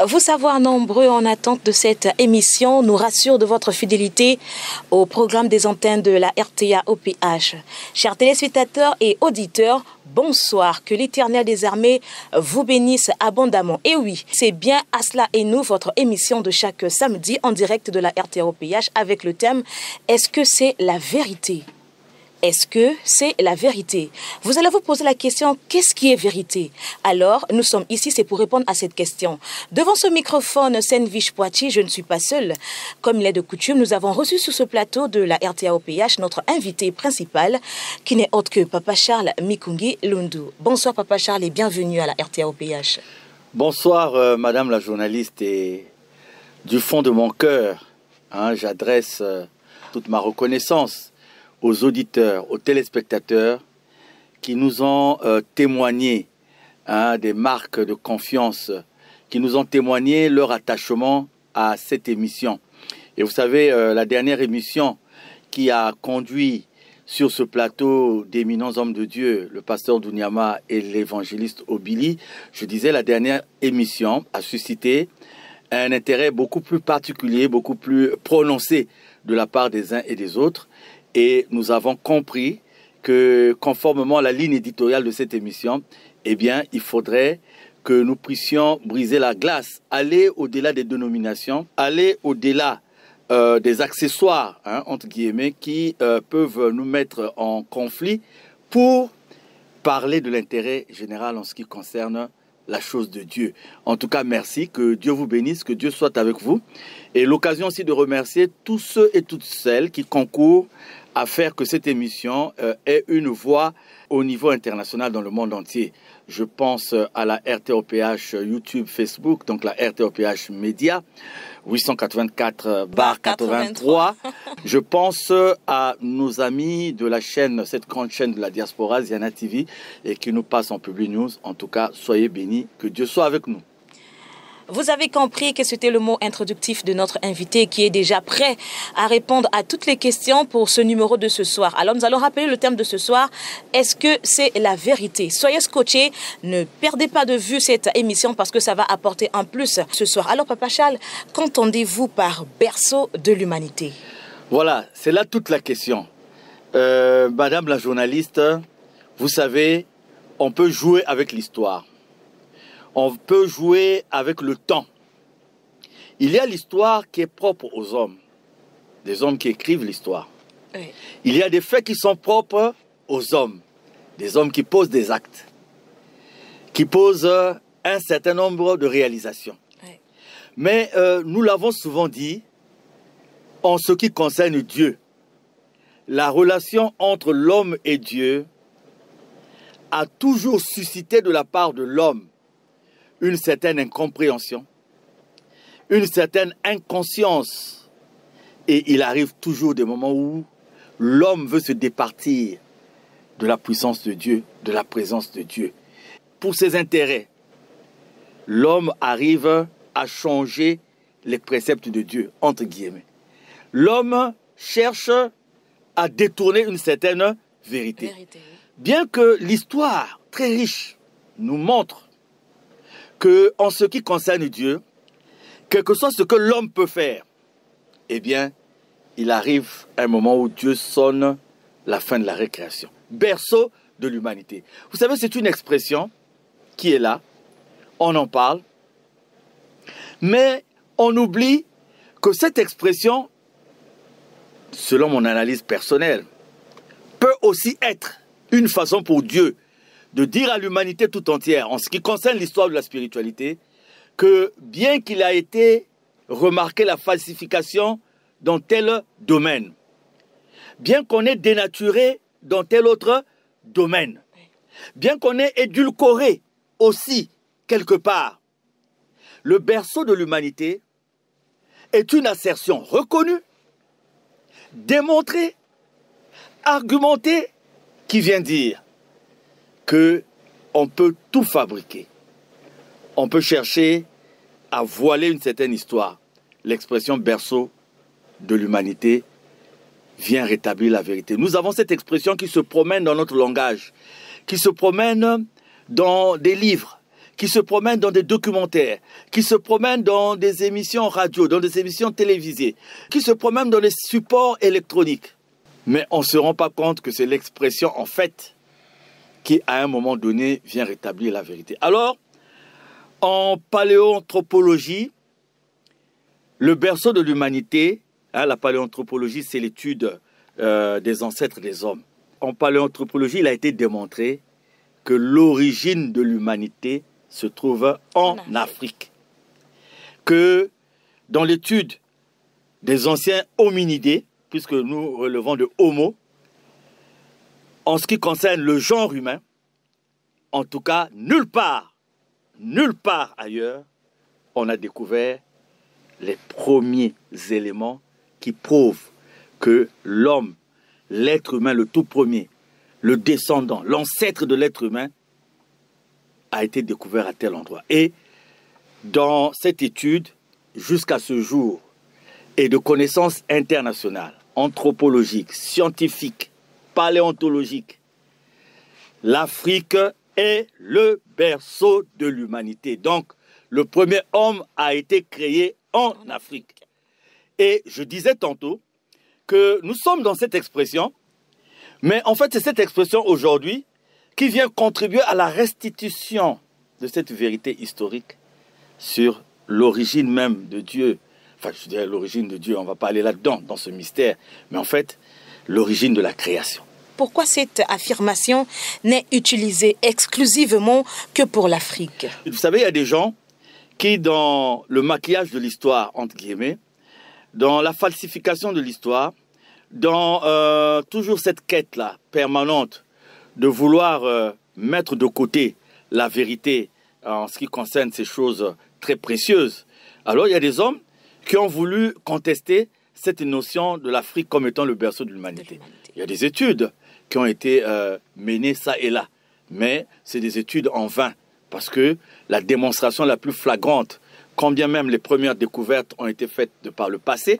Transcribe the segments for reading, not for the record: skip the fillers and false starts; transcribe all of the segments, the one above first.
Vous savoir nombreux en attente de cette émission nous rassure de votre fidélité au programme des antennes de la RTA-OPH. Chers téléspectateurs et auditeurs, bonsoir, que l'Éternel des armées vous bénisse abondamment. Et oui, c'est bien Asla et nous, votre émission de chaque samedi en direct de la RTA-OPH avec le thème « Est-ce que c'est la vérité ?» Est-ce que c'est la vérité? Vous allez vous poser la question, qu'est-ce qui est vérité? Alors, nous sommes ici, c'est pour répondre à cette question. Devant ce microphone, Senvish Poitiers, je ne suis pas seule. Comme il est de coutume, nous avons reçu sur ce plateau de la RTA-OPH notre invité principal, qui n'est autre que Papa Charles Mikungi Lundu. Bonsoir Papa Charles et bienvenue à la RTA-OPH. Bonsoir Madame la journaliste, et du fond de mon cœur, j'adresse toute ma reconnaissance aux auditeurs, aux téléspectateurs qui nous ont témoigné des marques de confiance, qui nous ont témoigné leur attachement à cette émission. Et vous savez, la dernière émission qui a conduit sur ce plateau d'éminents hommes de Dieu, le pasteur Dounyama et l'évangéliste Obili, je disais, la dernière émission a suscité un intérêt beaucoup plus particulier, beaucoup plus prononcé de la part des uns et des autres. Et nous avons compris que, conformément à la ligne éditoriale de cette émission, eh bien, il faudrait que nous puissions briser la glace, aller au-delà des dénominations, aller au-delà des accessoires, entre guillemets, qui peuvent nous mettre en conflit pour parler de l'intérêt général en ce qui concerne la chose de Dieu. En tout cas, merci, que Dieu vous bénisse, que Dieu soit avec vous. Et l'occasion aussi de remercier tous ceux et toutes celles qui concourent à faire que cette émission ait une voix au niveau international dans le monde entier. Je pense à la RTA-OPH YouTube, Facebook, donc la RTA-OPH Média, 884/83. Je pense à nos amis de la chaîne, cette grande chaîne de la diaspora, Ziana TV, et qui nous passe en Publi News. En tout cas, soyez bénis, que Dieu soit avec nous. Vous avez compris que c'était le mot introductif de notre invité qui est déjà prêt à répondre à toutes les questions pour ce numéro de ce soir. Alors nous allons rappeler le thème de ce soir. Est-ce que c'est la vérité? Soyez scotchés, ne perdez pas de vue cette émission parce que ça va apporter un plus ce soir. Alors Papa Charles, qu'entendez-vous par berceau de l'humanité? Voilà, c'est là toute la question. Madame la journaliste, vous savez, on peut jouer avec l'histoire. On peut jouer avec le temps. Il y a l'histoire qui est propre aux hommes, des hommes qui écrivent l'histoire. Oui. Il y a des faits qui sont propres aux hommes, des hommes qui posent des actes, qui posent un certain nombre de réalisations. Oui. Mais nous l'avons souvent dit, en ce qui concerne Dieu, la relation entre l'homme et Dieu a toujours suscité de la part de l'homme une certaine incompréhension, une certaine inconscience. Et il arrive toujours des moments où l'homme veut se départir de la puissance de Dieu, de la présence de Dieu. Pour ses intérêts, l'homme arrive à changer les préceptes de Dieu, entre guillemets. L'homme cherche à détourner une certaine vérité. Bien que l'histoire, très riche, nous montre que, en ce qui concerne Dieu, quel que soit ce que l'homme peut faire, eh bien, il arrive un moment où Dieu sonne la fin de la récréation. Berceau de l'humanité. Vous savez, c'est une expression qui est là, on en parle, mais on oublie que cette expression, selon mon analyse personnelle, peut aussi être une façon pour Dieu de dire à l'humanité tout entière, en ce qui concerne l'histoire de la spiritualité, que bien qu'il a été remarqué la falsification dans tel domaine, bien qu'on ait dénaturé dans tel autre domaines. Bien qu'on ait édulcoré aussi, quelque part, le berceau de l'humanité est une assertion reconnue, démontrée, argumentée, qui vient dire que on peut tout fabriquer. On peut chercher à voiler une certaine histoire. L'expression berceau de l'humanité vient rétablir la vérité. Nous avons cette expression qui se promène dans notre langage, qui se promène dans des livres, qui se promène dans des documentaires, qui se promène dans des émissions radio, dans des émissions télévisées, qui se promène dans les supports électroniques. Mais on ne se rend pas compte que c'est l'expression, en fait, qui, à un moment donné, vient rétablir la vérité. Alors, en paléoanthropologie, le berceau de l'humanité, la paléoanthropologie, c'est l'étude des ancêtres des hommes. En paléoanthropologie, il a été démontré que l'origine de l'humanité se trouve en Afrique. Que dans l'étude des anciens hominidés, puisque nous relevons de Homo, en ce qui concerne le genre humain, en tout cas, nulle part ailleurs, on a découvert les premiers éléments qui prouvent que l'homme, l'être humain, le tout premier, le descendant, l'ancêtre de l'être humain, a été découvert à tel endroit. Et dans cette étude, jusqu'à ce jour, et de connaissances internationales, anthropologiques, scientifiques, paléontologiques, l'Afrique est le berceau de l'humanité. Donc, le premier homme a été créé en Afrique. Et je disais tantôt que nous sommes dans cette expression, mais en fait, c'est cette expression aujourd'hui qui vient contribuer à la restitution de cette vérité historique sur l'origine même de Dieu. Enfin, je dirais l'origine de Dieu, on ne va pas aller là-dedans, dans ce mystère, mais en fait, l'origine de la création. Pourquoi cette affirmation n'est utilisée exclusivement que pour l'Afrique? Vous savez, il y a des gens qui, dans le maquillage de l'histoire, entre guillemets, dans la falsification de l'histoire, dans toujours cette quête-là permanente de vouloir mettre de côté la vérité en ce qui concerne ces choses très précieuses, alors il y a des hommes qui ont voulu contester cette notion de l'Afrique comme étant le berceau de l'humanité. Il y a des études qui ont été menées ça et là, mais c'est des études en vain, parce que la démonstration la plus flagrante, quand bien même les premières découvertes ont été faites de par le passé,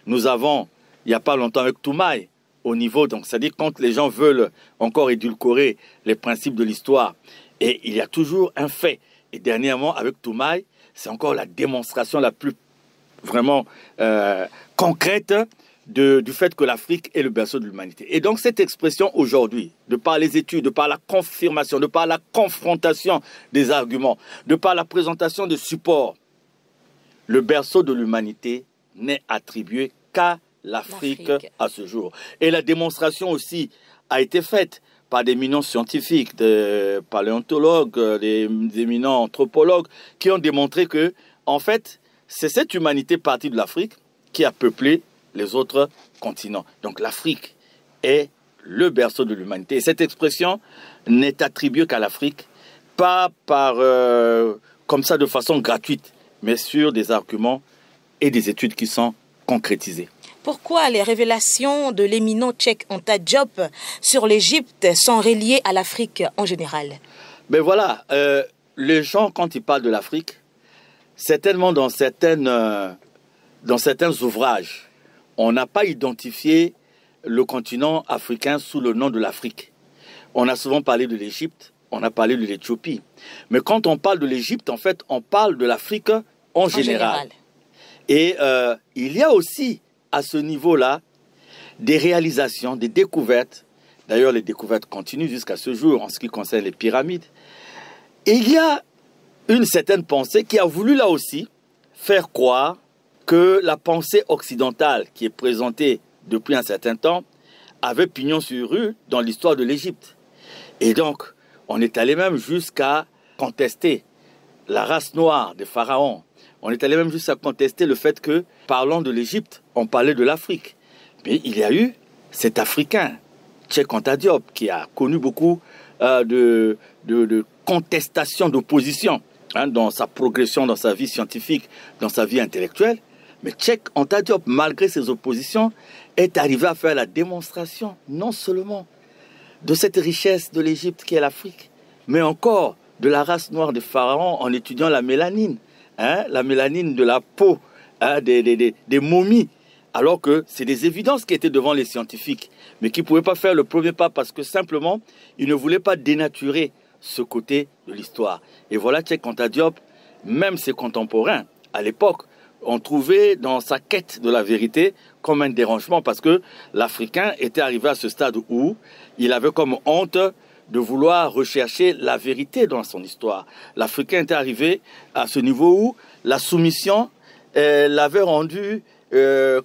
nous avons, il n'y a pas longtemps avec Toumaï, au niveau, donc c'est-à-dire quand les gens veulent encore édulcorer les principes de l'histoire, et il y a toujours un fait, et dernièrement avec Toumaï, c'est encore la démonstration la plus vraiment concrète du fait que l'Afrique est le berceau de l'humanité. Et donc cette expression aujourd'hui, de par les études, de par la confirmation, de par la confrontation des arguments, de par la présentation de supports, le berceau de l'humanité n'est attribué qu'à l'Afrique à ce jour. Et la démonstration aussi a été faite par des éminents scientifiques, des paléontologues, des éminents anthropologues, qui ont démontré que, en fait, c'est cette humanité partie de l'Afrique qui a peuplé les autres continents. Donc l'Afrique est le berceau de l'humanité. Et cette expression n'est attribuée qu'à l'Afrique, pas par comme ça de façon gratuite, mais sur des arguments et des études qui sont concrétisées. Pourquoi les révélations de l'éminent tchèque Anta Diop sur l'Égypte sont reliées à l'Afrique en général? Ben voilà, les gens, quand ils parlent de l'Afrique, certainement dans certains ouvrages, on n'a pas identifié le continent africain sous le nom de l'Afrique. On a souvent parlé de l'Égypte, on a parlé de l'Éthiopie. Mais quand on parle de l'Égypte, en fait, on parle de l'Afrique en général. Et il y a aussi, à ce niveau-là, des réalisations, des découvertes. D'ailleurs, les découvertes continuent jusqu'à ce jour en ce qui concerne les pyramides. Et il y a une certaine pensée qui a voulu, là aussi, faire croire que la pensée occidentale qui est présentée depuis un certain temps avait pignon sur rue dans l'histoire de l'Égypte. Et donc, on est allé même jusqu'à contester la race noire des pharaons. On est allé même jusqu'à contester le fait que, parlant de l'Égypte, on parlait de l'Afrique. Mais il y a eu cet Africain Cheikh Anta Diop, qui a connu beaucoup de contestations, d'opposition dans sa progression, dans sa vie scientifique, dans sa vie intellectuelle. Mais Cheikh Anta Diop, malgré ses oppositions, est arrivé à faire la démonstration, non seulement de cette richesse de l'Égypte qui est l'Afrique, mais encore de la race noire des pharaons en étudiant la mélanine de la peau des momies, alors que c'est des évidences qui étaient devant les scientifiques, mais qui ne pouvaient pas faire le premier pas parce que simplement, ils ne voulaient pas dénaturer ce côté de l'histoire. Et voilà Cheikh Anta Diop, même ses contemporains, à l'époque, ont trouvé dans sa quête de la vérité comme un dérangement parce que l'Africain était arrivé à ce stade où il avait comme honte de vouloir rechercher la vérité dans son histoire. L'Africain était arrivé à ce niveau où la soumission l'avait rendu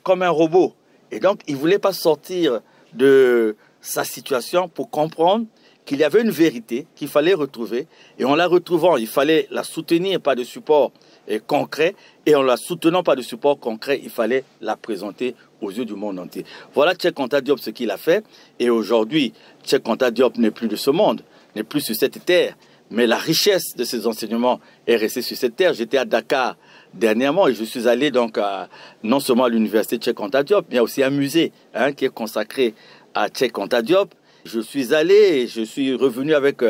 comme un robot. Et donc, il ne voulait pas sortir de sa situation pour comprendre qu'il y avait une vérité qu'il fallait retrouver. Et en la retrouvant, il fallait la soutenir par de support concret. Et en la soutenant par de support concret, il fallait la présenter aux yeux du monde entier. Voilà Cheikh Anta Diop ce qu'il a fait. Et aujourd'hui, Cheikh Anta Diop n'est plus de ce monde, n'est plus sur cette terre. Mais la richesse de ses enseignements est restée sur cette terre. J'étais à Dakar dernièrement et je suis allé donc non seulement à l'université Cheikh Anta Diop, mais il y a aussi un musée qui est consacré à Cheikh Anta Diop. Je suis allé et je suis revenu avec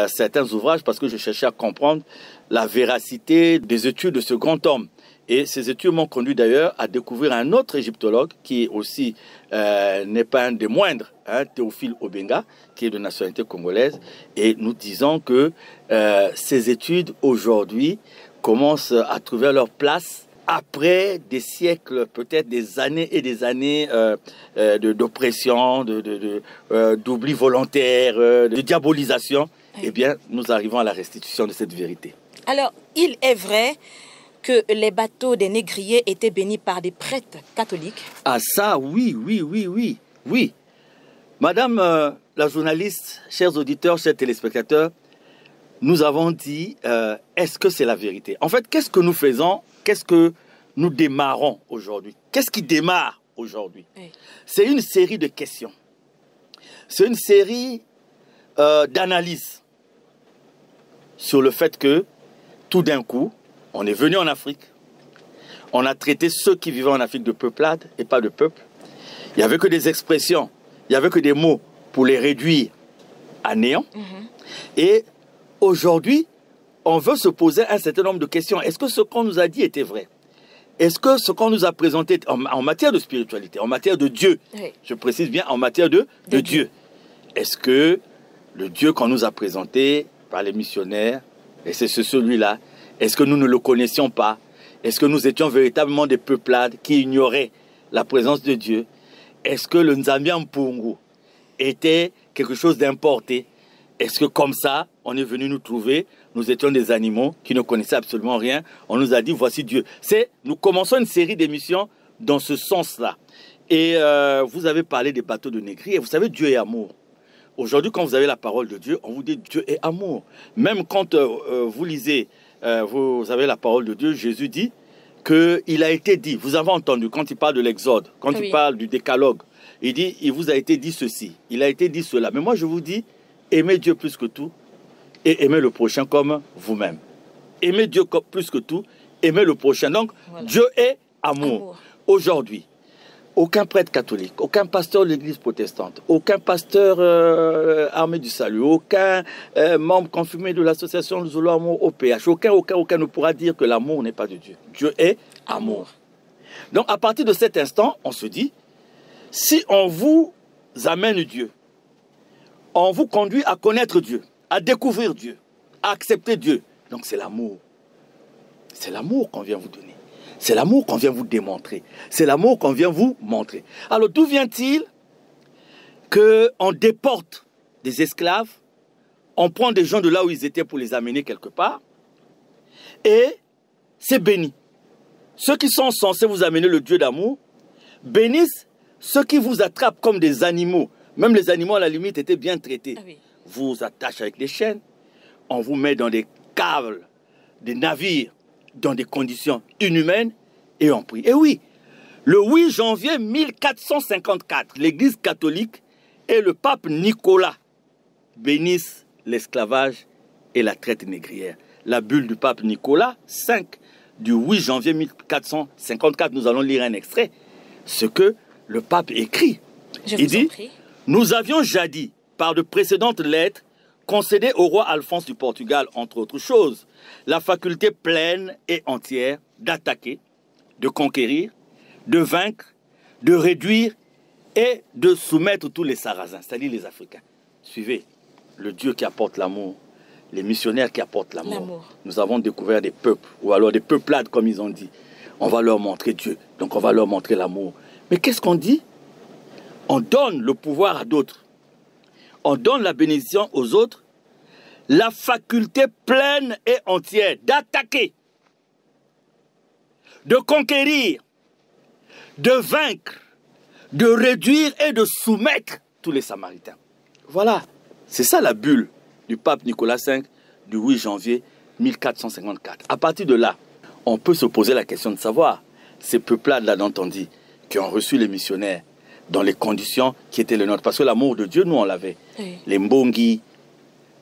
certains ouvrages parce que je cherchais à comprendre la véracité des études de ce grand homme. Et ces études m'ont conduit d'ailleurs à découvrir un autre égyptologue qui aussi n'est pas un des moindres, Théophile Obenga, qui est de nationalité congolaise. Et nous disons que ces études aujourd'hui commencent à trouver leur place après des siècles, peut-être des années et des années d'oppression, d'oubli volontaire, de diabolisation. Oui. Eh bien, nous arrivons à la restitution de cette vérité. Alors, il est vrai que les bateaux des négriers étaient bénis par des prêtres catholiques? Ah ça, oui. Madame la journaliste, chers auditeurs, chers téléspectateurs, nous avons dit, est-ce que c'est la vérité? En fait, qu'est-ce que nous faisons? Qu'est-ce que nous démarrons aujourd'hui? Qu'est-ce qui démarre aujourd'hui? Oui. C'est une série de questions. C'est une série d'analyses sur le fait que, tout d'un coup, on est venu en Afrique. On a traité ceux qui vivaient en Afrique de peuplade et pas de peuple. Il n'y avait que des expressions, il n'y avait que des mots pour les réduire à néant. Et aujourd'hui, on veut se poser un certain nombre de questions. Est-ce que ce qu'on nous a dit était vrai? Est-ce que ce qu'on nous a présenté en matière de spiritualité, en matière de Dieu, oui. Je précise bien en matière de Dieu, est-ce que le Dieu qu'on nous a présenté par les missionnaires, et c'est celui-là, est-ce que nous ne le connaissions pas? Est-ce que nous étions véritablement des peuplades qui ignoraient la présence de Dieu? Est-ce que le Nzambi Mpungu était quelque chose d'importé? Est-ce que comme ça, on est venu nous trouver, nous étions des animaux qui ne connaissaient absolument rien, on nous a dit voici Dieu. Nous commençons une série d'émissions dans ce sens-là. Et vous avez parlé des bateaux de négriers, vous savez, Dieu est amour. Aujourd'hui, quand vous avez la parole de Dieu, on vous dit Dieu est amour. Même quand vous lisez, vous avez la parole de Dieu, Jésus dit qu'il a été dit, vous avez entendu, quand il parle de l'Exode, quand il parle du décalogue, il dit, il vous a été dit ceci, il a été dit cela. Mais moi, je vous dis, aimez Dieu plus que tout et aimez le prochain comme vous-même. Aimez Dieu plus que tout, aimez le prochain. Donc, voilà. Dieu est amour. Aujourd'hui, aucun prêtre catholique, aucun pasteur de l'église protestante, aucun pasteur armé du salut, aucun membre confirmé de l'association Zolo Amour OPH, aucun ne pourra dire que l'amour n'est pas de Dieu. Dieu est amour. Donc, à partir de cet instant, on se dit, si on vous amène Dieu, on vous conduit à connaître Dieu, à découvrir Dieu, à accepter Dieu. Donc c'est l'amour. C'est l'amour qu'on vient vous donner. C'est l'amour qu'on vient vous démontrer. C'est l'amour qu'on vient vous montrer. Alors d'où vient-il qu'on déporte des esclaves, on prend des gens de là où ils étaient pour les amener quelque part, et c'est béni. Ceux qui sont censés vous amener le Dieu d'amour, bénissent ceux qui vous attrapent comme des animaux. Même les animaux, à la limite, étaient bien traités. Ah oui. Vous vous attachez avec des chaînes, on vous met dans des caves, des navires, dans des conditions inhumaines, et on prie. Et oui, le 8 janvier 1454, l'Église catholique et le pape Nicolas bénissent l'esclavage et la traite négrière. La bulle du pape Nicolas V du 8 janvier 1454, nous allons lire un extrait, ce que le pape écrit. Il dit, « Nous avions jadis, par de précédentes lettres, concédé au roi Alphonse du Portugal, entre autres choses, la faculté pleine et entière d'attaquer, de conquérir, de vaincre, de réduire et de soumettre tous les Sarrasins, c'est-à-dire les Africains. » Suivez, le Dieu qui apporte l'amour, les missionnaires qui apportent l'amour. Nous avons découvert des peuples, ou alors des peuplades comme ils ont dit. On va leur montrer Dieu, donc on va leur montrer l'amour. Mais qu'est-ce qu'on dit? On donne le pouvoir à d'autres. On donne la bénédiction aux autres, la faculté pleine et entière d'attaquer, de conquérir, de vaincre, de réduire et de soumettre tous les Samaritains. Voilà, c'est ça la bulle du pape Nicolas V du 8 janvier 1454. À partir de là, on peut se poser la question de savoir, ces peuples-là dont on dit, qui ont reçu les missionnaires dans les conditions qui étaient les nôtres. Parce que l'amour de Dieu, nous, on l'avait. Oui. Les mbongi,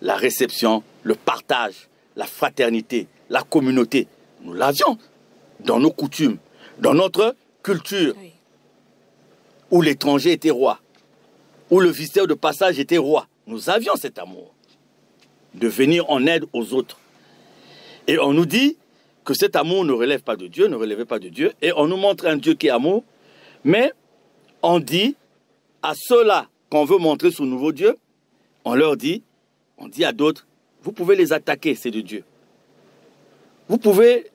la réception, le partage, la fraternité, la communauté, nous l'avions dans nos coutumes, dans notre culture, oui. Où l'étranger était roi, où le visiteur de passage était roi. Nous avions cet amour de venir en aide aux autres. Et on nous dit que cet amour ne relève pas de Dieu, ne relèvait pas de Dieu, et on nous montre un Dieu qui est amour, mais on dit à ceux-là qu'on veut montrer ce nouveau Dieu, on dit à d'autres, vous pouvez les attaquer, c'est de Dieu. Vous pouvez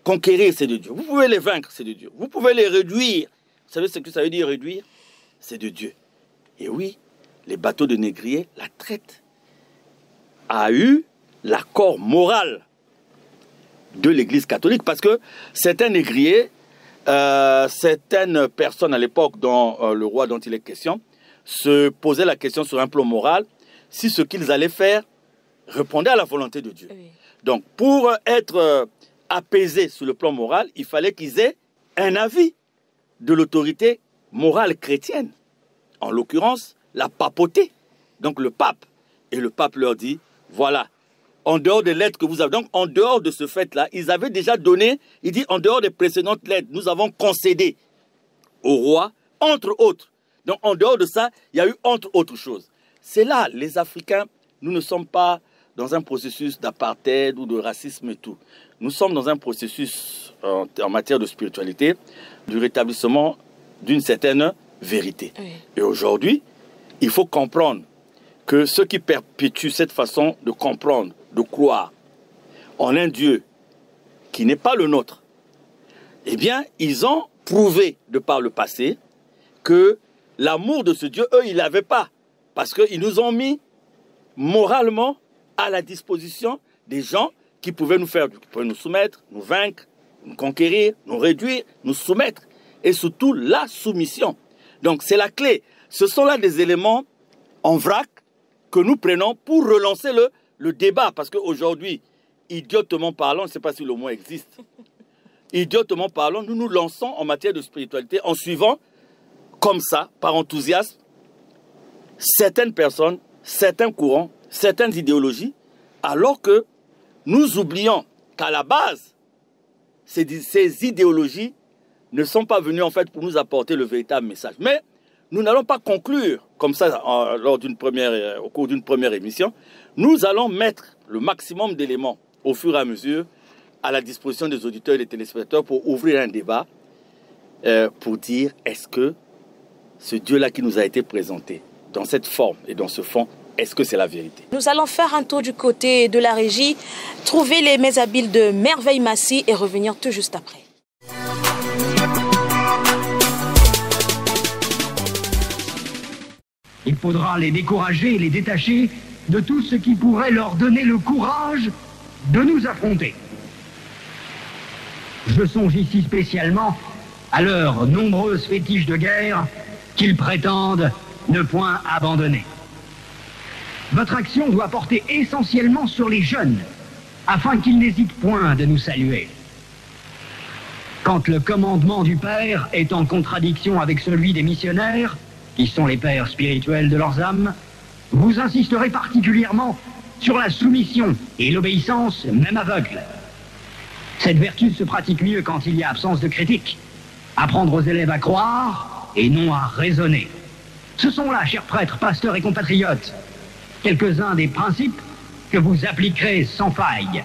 conquérir, c'est de Dieu. Vous pouvez les vaincre, c'est de Dieu. Vous pouvez les réduire. Vous savez ce que ça veut dire réduire? C'est de Dieu. Et oui, les bateaux de négriers, la traite a eu l'accord moral de l'Église catholique, parce que certains négriers, certaines personnes à l'époque dont le roi dont il est question, se posaient la question sur un plan moral, si ce qu'ils allaient faire répondait à la volonté de Dieu. Oui. Donc, pour être apaisés sur le plan moral, il fallait qu'ils aient un avis de l'autorité morale chrétienne, en l'occurrence la papauté, donc le pape. Et le pape leur dit, voilà, en dehors des lettres que vous avez, donc en dehors de ce fait-là, ils avaient déjà donné, il dit, en dehors des précédentes lettres, nous avons concédé au roi, entre autres. Donc en dehors de ça, il y a eu entre autres choses. C'est là, les Africains, nous ne sommes pas dans un processus d'apartheid ou de racisme et tout. Nous sommes dans un processus en matière de spiritualité, du rétablissement d'une certaine vérité. Oui. Et aujourd'hui, il faut comprendre que ceux qui perpétuent cette façon de comprendre, de croire en un Dieu qui n'est pas le nôtre, eh bien, ils ont prouvé de par le passé que l'amour de ce Dieu, eux, ils ne l'avaient pas. Parce qu'ils nous ont mis moralement à la disposition des gens qui pouvaient nous faire, qui pouvaient nous soumettre, nous vaincre, nous conquérir, nous réduire, nous soumettre. Et surtout, la soumission. Donc, c'est la clé. Ce sont là des éléments en vrac que nous prenons pour relancer le débat. Parce qu'aujourd'hui, idiotement parlant, je ne sais pas si le mot existe, idiotement parlant, nous nous lançons en matière de spiritualité en suivant, comme ça, par enthousiasme, certaines personnes, certains courants, certaines idéologies, alors que nous oublions qu'à la base, ces idéologies ne sont pas venues en fait pour nous apporter le véritable message. Mais nous n'allons pas conclure comme ça au cours d'une première émission. Nous allons mettre le maximum d'éléments au fur et à mesure à la disposition des auditeurs et des téléspectateurs pour ouvrir un débat, pour dire est-ce que ce Dieu-là qui nous a été présenté dans cette forme et dans ce fond, est-ce que c'est la vérité? Nous allons faire un tour du côté de la régie, trouver les méshabiles de Merveille Massy et revenir tout juste après. Il faudra les décourager et les détacher de tout ce qui pourrait leur donner le courage de nous affronter. Je songe ici spécialement à leurs nombreuses fétiches de guerre qu'ils prétendent ne point abandonner. Votre action doit porter essentiellement sur les jeunes, afin qu'ils n'hésitent point de nous saluer. Quand le commandement du Père est en contradiction avec celui des missionnaires, qui sont les pères spirituels de leurs âmes, vous insisterez particulièrement sur la soumission et l'obéissance, même aveugle. Cette vertu se pratique mieux quand il y a absence de critique. Apprendre aux élèves à croire et non à raisonner. Ce sont là, chers prêtres, pasteurs et compatriotes, quelques-uns des principes que vous appliquerez sans faille.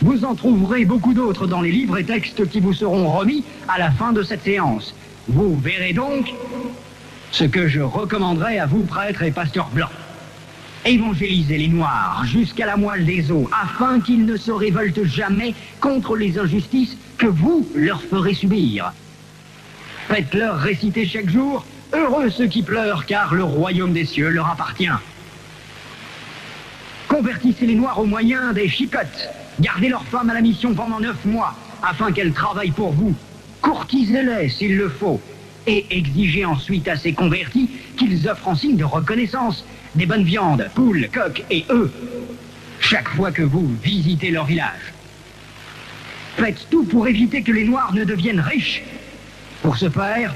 Vous en trouverez beaucoup d'autres dans les livres et textes qui vous seront remis à la fin de cette séance. Vous verrez donc ce que je recommanderais à vous, prêtres et pasteurs blancs. Évangélisez les Noirs jusqu'à la moelle des os, afin qu'ils ne se révoltent jamais contre les injustices que vous leur ferez subir. Faites-leur réciter chaque jour « Heureux ceux qui pleurent, car le royaume des cieux leur appartient ». Convertissez les Noirs au moyen des chicottes. Gardez leurs femmes à la mission pendant 9 mois, afin qu'elles travaillent pour vous. Courtisez-les s'il le faut, et exigez ensuite à ces convertis qu'ils offrent en signe de reconnaissance des bonnes viandes, poules, coqs et œufs, chaque fois que vous visitez leur village. Faites tout pour éviter que les Noirs ne deviennent riches. Pour ce faire,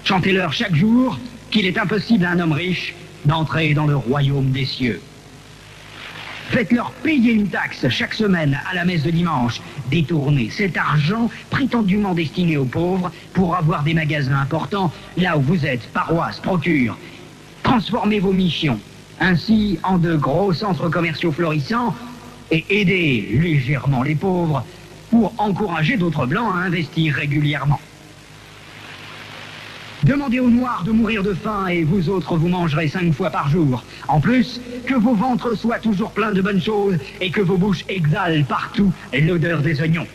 chantez-leur chaque jour qu'il est impossible à un homme riche d'entrer dans le royaume des cieux. Faites-leur payer une taxe chaque semaine à la messe de dimanche. Détournez cet argent prétendument destiné aux pauvres pour avoir des magasins importants là où vous êtes, paroisses, procures. Transformez vos missions ainsi en de gros centres commerciaux florissants et aidez légèrement les pauvres pour encourager d'autres blancs à investir régulièrement. Demandez aux Noirs de mourir de faim et vous autres vous mangerez 5 fois par jour. En plus, que vos ventres soient toujours pleins de bonnes choses et que vos bouches exhalent partout l'odeur des oignons.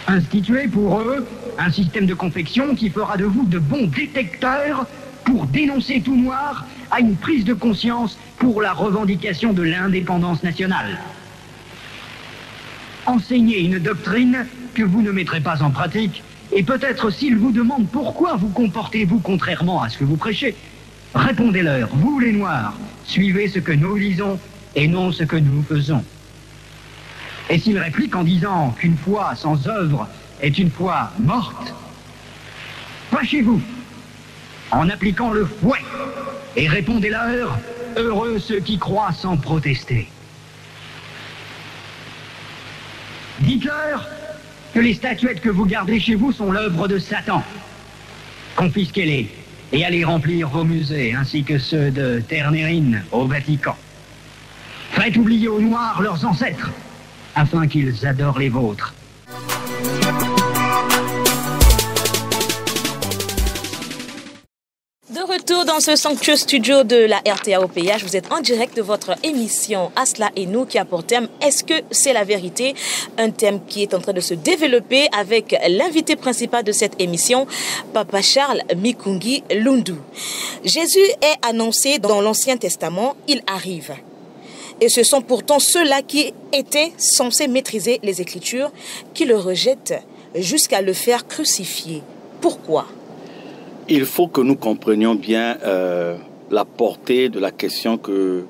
Instituez pour eux un système de confection qui fera de vous de bons détecteurs pour dénoncer tout Noir à une prise de conscience pour la revendication de l'indépendance nationale. Enseignez une doctrine que vous ne mettrez pas en pratique. Et peut-être s'ils vous demandent pourquoi vous comportez-vous contrairement à ce que vous prêchez, répondez-leur, vous les Noirs, suivez ce que nous disons et non ce que nous faisons. Et s'ils répliquent en disant qu'une foi sans œuvre est une foi morte, fâchez-vous en appliquant le fouet et répondez-leur, heureux ceux qui croient sans protester. Dites-leur que les statuettes que vous gardez chez vous sont l'œuvre de Satan. Confisquez-les et allez remplir vos musées, ainsi que ceux de Ternérine au Vatican. Faites oublier aux Noirs leurs ancêtres, afin qu'ils adorent les vôtres. De retour dans ce somptueux studio de la RTA OPH, vous êtes en direct de votre émission Asla et nous qui a pour thème Est-ce que c'est la vérité? Un thème qui est en train de se développer avec l'invité principal de cette émission, Papa Charles Mikungi Lundu. Jésus est annoncé dans l'Ancien Testament, il arrive. Et ce sont pourtant ceux-là qui étaient censés maîtriser les Écritures qui le rejettent jusqu'à le faire crucifier. Pourquoi? Il faut que nous comprenions bien la portée de la question que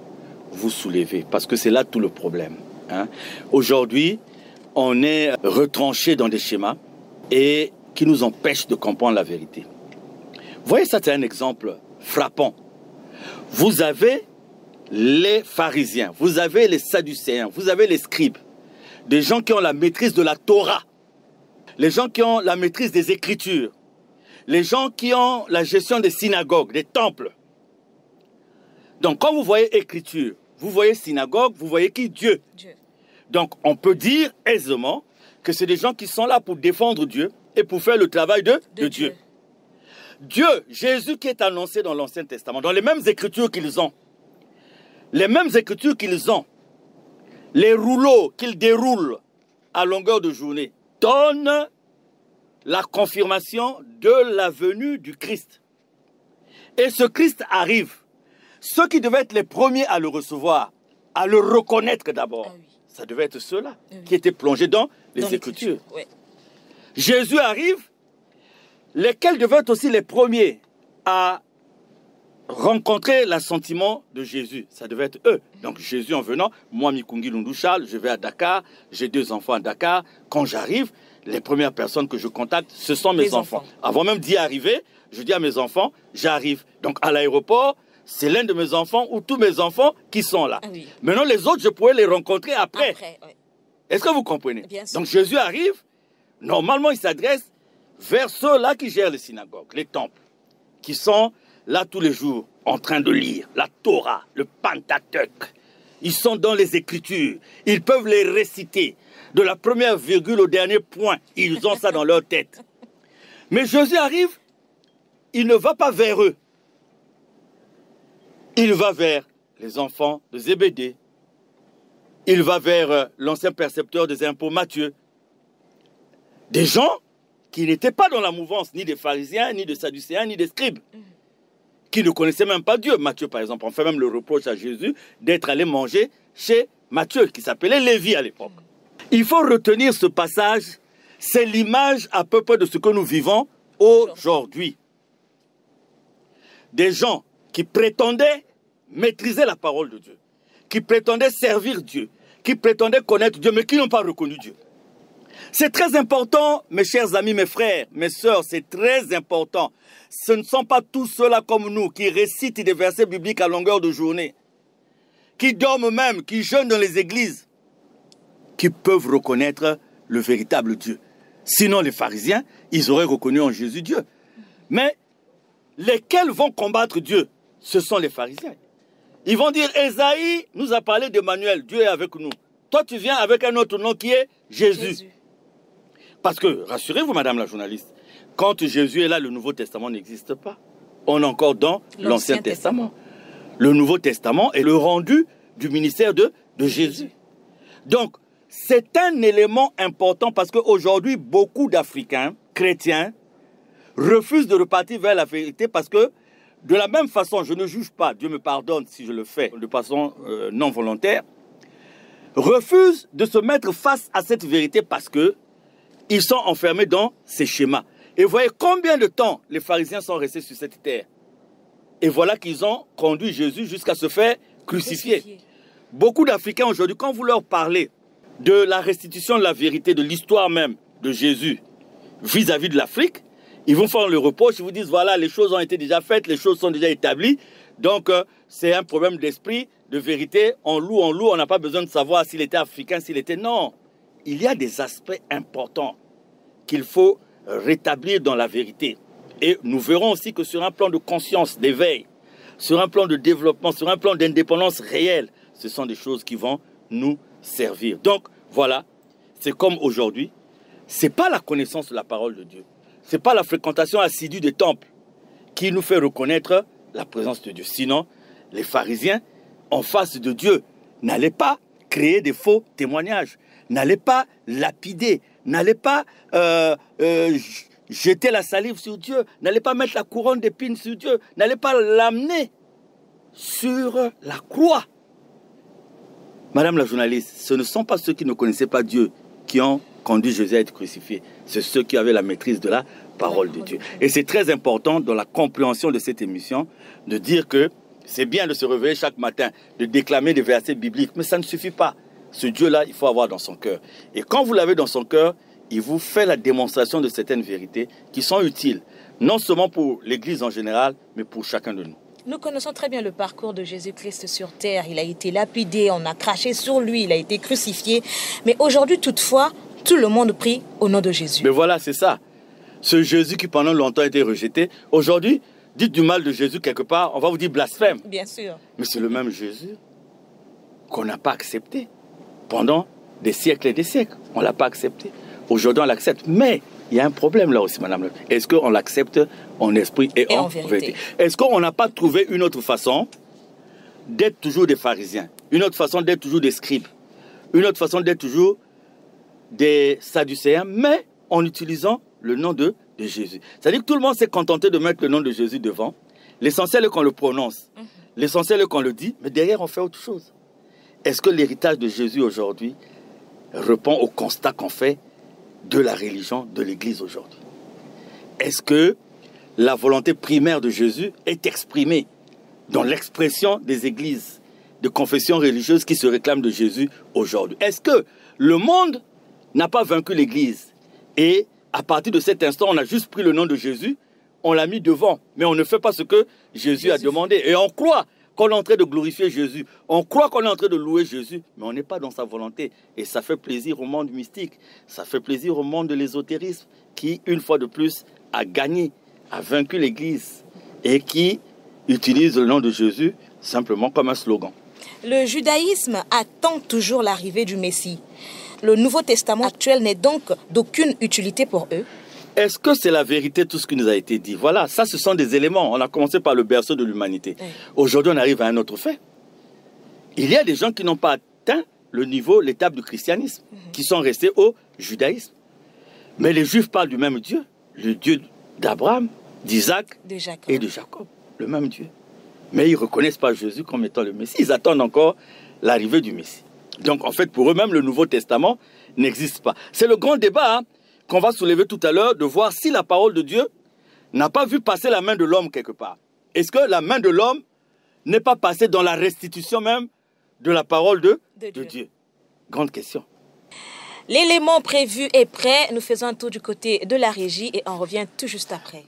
vous soulevez, parce que c'est là tout le problème. Hein. Aujourd'hui, on est retranché dans des schémas et qui nous empêchent de comprendre la vérité. Vous voyez, ça c'est un exemple frappant. Vous avez les pharisiens, vous avez les sadducéens, vous avez les scribes, des gens qui ont la maîtrise de la Torah, les gens qui ont la maîtrise des Écritures, les gens qui ont la gestion des synagogues, des temples. Donc, quand vous voyez Écriture, vous voyez synagogue, vous voyez qui? Dieu. Donc, on peut dire aisément que c'est des gens qui sont là pour défendre Dieu et pour faire le travail de Dieu. Dieu, Jésus qui est annoncé dans l'Ancien Testament, dans les mêmes Écritures qu'ils ont, les rouleaux qu'ils déroulent à longueur de journée, donnent la confirmation de la venue du Christ. Et ce Christ arrive. Ceux qui devaient être les premiers à le recevoir, à le reconnaître d'abord, ça devait être ceux-là qui étaient plongés dans les Écritures. Oui. Jésus arrive, lesquels devaient être aussi les premiers à rencontrer l'assentiment de Jésus. Ça devait être eux. Donc Jésus en venant, moi Mikungi Lundu Charles, je vais à Dakar, j'ai 2 enfants à Dakar. Quand j'arrive, les premières personnes que je contacte, ce sont mes enfants. Avant même d'y arriver, je dis à mes enfants, j'arrive. Donc à l'aéroport, c'est l'un de mes enfants ou tous mes enfants qui sont là. Oui. Maintenant, les autres, je pourrais les rencontrer après. Oui. Est-ce que vous comprenez? Bien sûr. Donc Jésus arrive, normalement, il s'adresse vers ceux-là qui gèrent les synagogues, les temples, qui sont là tous les jours en train de lire la Torah, le Pentateuque. Ils sont dans les Écritures. Ils peuvent les réciter. De la première virgule au dernier point, ils ont ça dans leur tête. Mais Jésus arrive, il ne va pas vers eux. Il va vers les enfants de Zébédée. Il va vers l'ancien percepteur des impôts, Matthieu. Des gens qui n'étaient pas dans la mouvance ni des pharisiens, ni des sadducéens, ni des scribes. Qui ne connaissaient même pas Dieu. Matthieu, par exemple, on fait même le reproche à Jésus d'être allé manger chez Matthieu, qui s'appelait Lévi à l'époque. Il faut retenir ce passage, c'est l'image à peu près de ce que nous vivons aujourd'hui. Des gens qui prétendaient maîtriser la parole de Dieu, qui prétendaient servir Dieu, qui prétendaient connaître Dieu, mais qui n'ont pas reconnu Dieu. C'est très important, mes chers amis, mes frères, mes sœurs, c'est très important. Ce ne sont pas tous ceux-là comme nous qui récitent des versets bibliques à longueur de journée, qui dorment même, qui jeûnent dans les églises, qui peuvent reconnaître le véritable Dieu. Sinon, les pharisiens, ils auraient reconnu en Jésus Dieu. Mais lesquels vont combattre Dieu? Ce sont les pharisiens. Ils vont dire, Ésaïe nous a parlé d'Emmanuel, Dieu est avec nous. Toi, tu viens avec un autre nom qui est Jésus. Parce que, rassurez-vous, madame la journaliste, quand Jésus est là, le Nouveau Testament n'existe pas. On est encore dans l'Ancien Testament. Le Nouveau Testament est le rendu du ministère de Jésus. Donc, c'est un élément important parce qu'aujourd'hui, beaucoup d'Africains, chrétiens, refusent de repartir vers la vérité parce que, de la même façon, je ne juge pas, Dieu me pardonne si je le fais de façon non volontaire, refusent de se mettre face à cette vérité parce que ils sont enfermés dans ces schémas. Et voyez combien de temps les pharisiens sont restés sur cette terre. Et voilà qu'ils ont conduit Jésus jusqu'à se faire crucifier. Beaucoup d'Africains aujourd'hui, quand vous leur parlez de la restitution de la vérité, de l'histoire même de Jésus vis-à-vis de l'Afrique, ils vont faire le reproche, ils vous disent, voilà, les choses ont été déjà faites, les choses sont déjà établies. Donc, c'est un problème d'esprit, de vérité. On loue, on n'a pas besoin de savoir s'il était africain, s'il était... Non. Il y a des aspects importants qu'il faut rétablir dans la vérité. Et nous verrons aussi que sur un plan de conscience, d'éveil, sur un plan de développement, sur un plan d'indépendance réelle, ce sont des choses qui vont nous servir. Donc, voilà, c'est comme aujourd'hui, ce n'est pas la connaissance de la parole de Dieu, ce n'est pas la fréquentation assidue des temples qui nous fait reconnaître la présence de Dieu. Sinon, les pharisiens, en face de Dieu, n'allaient pas créer des faux témoignages, n'allez pas lapider, n'allez pas jeter la salive sur Dieu, n'allez pas mettre la couronne d'épines sur Dieu, n'allez pas l'amener sur la croix. Madame la journaliste, ce ne sont pas ceux qui ne connaissaient pas Dieu qui ont conduit Jésus à être crucifié, c'est ceux qui avaient la maîtrise de la parole de Dieu. Et c'est très important dans la compréhension de cette émission de dire que c'est bien de se réveiller chaque matin, de déclamer des versets bibliques, mais ça ne suffit pas. Ce Dieu-là, il faut avoir dans son cœur. Et quand vous l'avez dans son cœur, il vous fait la démonstration de certaines vérités qui sont utiles, non seulement pour l'Église en général, mais pour chacun de nous. Nous connaissons très bien le parcours de Jésus-Christ sur terre. Il a été lapidé, on a craché sur lui, il a été crucifié. Mais aujourd'hui, toutefois, tout le monde prie au nom de Jésus. Mais voilà, c'est ça. Ce Jésus qui pendant longtemps a été rejeté, aujourd'hui, dites du mal de Jésus quelque part, on va vous dire blasphème. Bien sûr. Mais c'est le même Jésus qu'on n'a pas accepté. Pendant des siècles et des siècles, on ne l'a pas accepté. Aujourd'hui, on l'accepte. Mais il y a un problème là aussi, madame. Est-ce qu'on l'accepte en esprit et en vérité? Est-ce qu'on n'a pas trouvé une autre façon d'être toujours des pharisiens, une autre façon d'être toujours des scribes, une autre façon d'être toujours des sadducéens, mais en utilisant le nom de Jésus? C'est-à-dire que tout le monde s'est contenté de mettre le nom de Jésus devant. L'essentiel est qu'on le prononce. L'essentiel est qu'on le dit, mais derrière, on fait autre chose. Est-ce que l'héritage de Jésus aujourd'hui répond au constat qu'on fait de la religion de l'Église aujourd'hui? Est-ce que la volonté primaire de Jésus est exprimée dans l'expression des églises de confession religieuse qui se réclament de Jésus aujourd'hui? Est-ce que le monde n'a pas vaincu l'Église et à partir de cet instant, on a juste pris le nom de Jésus on l'a mis devant. Mais on ne fait pas ce que Jésus a demandé. Et on croit qu'on est en train de glorifier Jésus. On croit qu'on est en train de louer Jésus, mais on n'est pas dans sa volonté. Et ça fait plaisir au monde mystique. Ça fait plaisir au monde de l'ésotérisme qui, une fois de plus, a gagné, a vaincu l'Église et qui utilise le nom de Jésus simplement comme un slogan. Le judaïsme attend toujours l'arrivée du Messie. Le Nouveau Testament actuel n'est donc d'aucune utilité pour eux. Est-ce que c'est la vérité tout ce qui nous a été dit? Voilà, ça ce sont des éléments. On a commencé par le berceau de l'humanité. Oui. Aujourd'hui, on arrive à un autre fait. Il y a des gens qui n'ont pas atteint le niveau, l'étape du christianisme, qui sont restés au judaïsme. Mais les Juifs parlent du même Dieu, le Dieu d'Abraham, d'Isaac et de Jacob, le même Dieu. Mais ils ne reconnaissent pas Jésus comme étant le Messie. Ils attendent encore l'arrivée du Messie. Donc en fait, pour eux-mêmes, le Nouveau Testament n'existe pas. C'est le grand débat qu'on va soulever tout à l'heure, de voir si la parole de Dieu n'a pas vu passer la main de l'homme quelque part. Est-ce que la main de l'homme n'est pas passée dans la restitution même de la parole de Dieu? Grande question. L'élément prévu est prêt. Nous faisons un tour du côté de la régie et on revient tout juste après.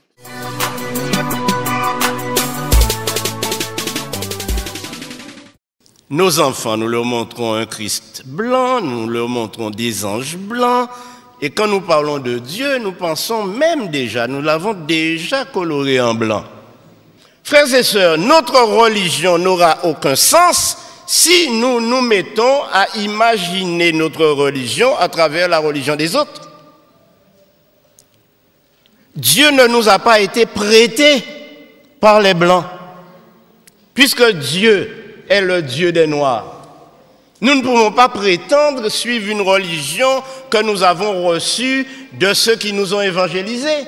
Nos enfants, nous leur montrons un Christ blanc, nous leur montrons des anges blancs. Et quand nous parlons de Dieu, nous pensons même déjà, nous l'avons déjà coloré en blanc. Frères et sœurs, notre religion n'aura aucun sens si nous nous mettons à imaginer notre religion à travers la religion des autres. Dieu ne nous a pas été prêté par les Blancs, puisque Dieu est le Dieu des Noirs. Nous ne pouvons pas prétendre suivre une religion que nous avons reçue de ceux qui nous ont évangélisés.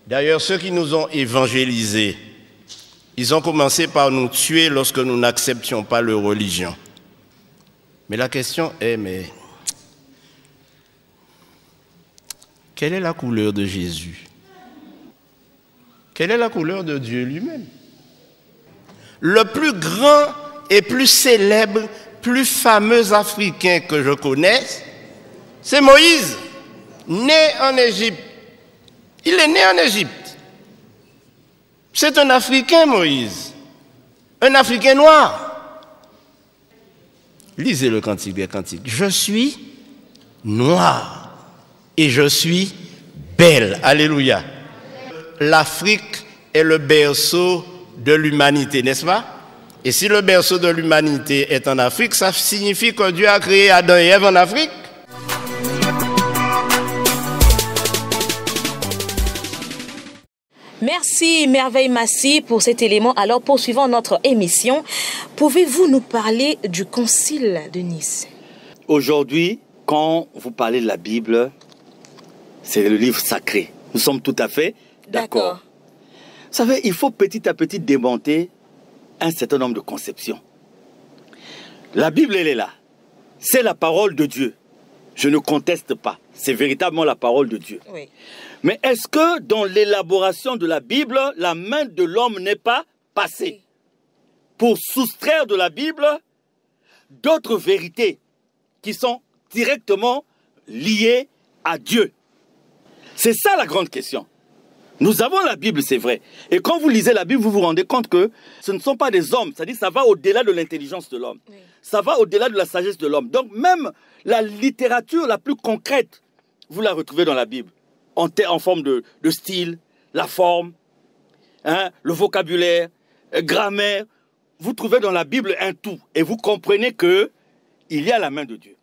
D'ailleurs, ceux qui nous ont évangélisés, ils ont commencé par nous tuer lorsque nous n'acceptions pas leur religion. Mais la question est, mais quelle est la couleur de Jésus? Quelle est la couleur de Dieu lui-même? Le plus grand et plus célèbre, plus fameux Africain que je connaisse, c'est Moïse, né en Égypte. Il est né en Égypte. C'est un Africain, Moïse. Un Africain noir. Lisez le Cantique des Cantiques. Je suis noir et je suis belle. Alléluia. L'Afrique est le berceau de l'humanité, n'est-ce pas? Et si le berceau de l'humanité est en Afrique, ça signifie que Dieu a créé Adam et Ève en Afrique. Merci Merveille Massy pour cet élément. Alors poursuivons notre émission. Pouvez-vous nous parler du Concile de Nice? Aujourd'hui, quand vous parlez de la Bible, c'est le livre sacré. Nous sommes tout à fait d'accord. Vous savez, il faut petit à petit démonter un certain nombre de conceptions. La Bible, elle est là. C'est la parole de Dieu. Je ne conteste pas. C'est véritablement la parole de Dieu. Oui. Mais est-ce que dans l'élaboration de la Bible, la main de l'homme n'est pas passée pour soustraire de la Bible d'autres vérités qui sont directement liées à Dieu? C'est ça la grande question. Nous avons la Bible, c'est vrai. Et quand vous lisez la Bible, vous vous rendez compte que ce ne sont pas des hommes. C'est-à-dire que ça va au-delà de l'intelligence de l'homme. Oui. Ça va au-delà de la sagesse de l'homme. Donc même la littérature la plus concrète, vous la retrouvez dans la Bible. En forme de style, la forme, le vocabulaire, grammaire. Vous trouvez dans la Bible un tout. Et vous comprenez qu'il y a la main de Dieu.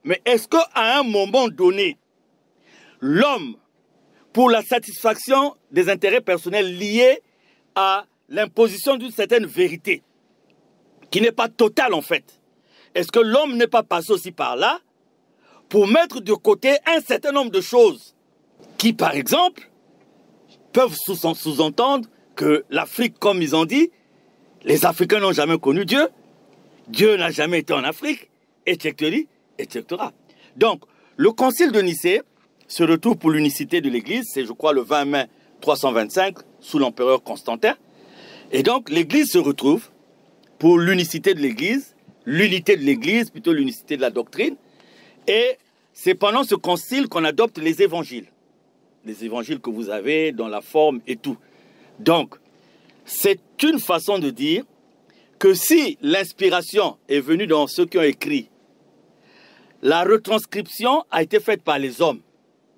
Mais est-ce qu'à un moment donné, l'homme, pour la satisfaction des intérêts personnels liés à l'imposition d'une certaine vérité, qui n'est pas totale en fait, est-ce que l'homme n'est pas passé aussi par là pour mettre de côté un certain nombre de choses qui, par exemple, peuvent sous-entendre que l'Afrique, comme ils ont dit, les Africains n'ont jamais connu Dieu, Dieu n'a jamais été en Afrique, etc., etc. Donc, le Concile de Nicée se retrouve pour l'unicité de l'Église, c'est je crois le 20 mai 325, sous l'empereur Constantin. Et donc, l'Église se retrouve pour l'unicité de l'Église, l'unité de l'Église, plutôt l'unicité de la doctrine. Et c'est pendant ce concile qu'on adopte les évangiles. les évangiles que vous avez, dans la forme et tout. Donc, c'est une façon de dire que si l'inspiration est venue dans ceux qui ont écrit, la retranscription a été faite par les hommes.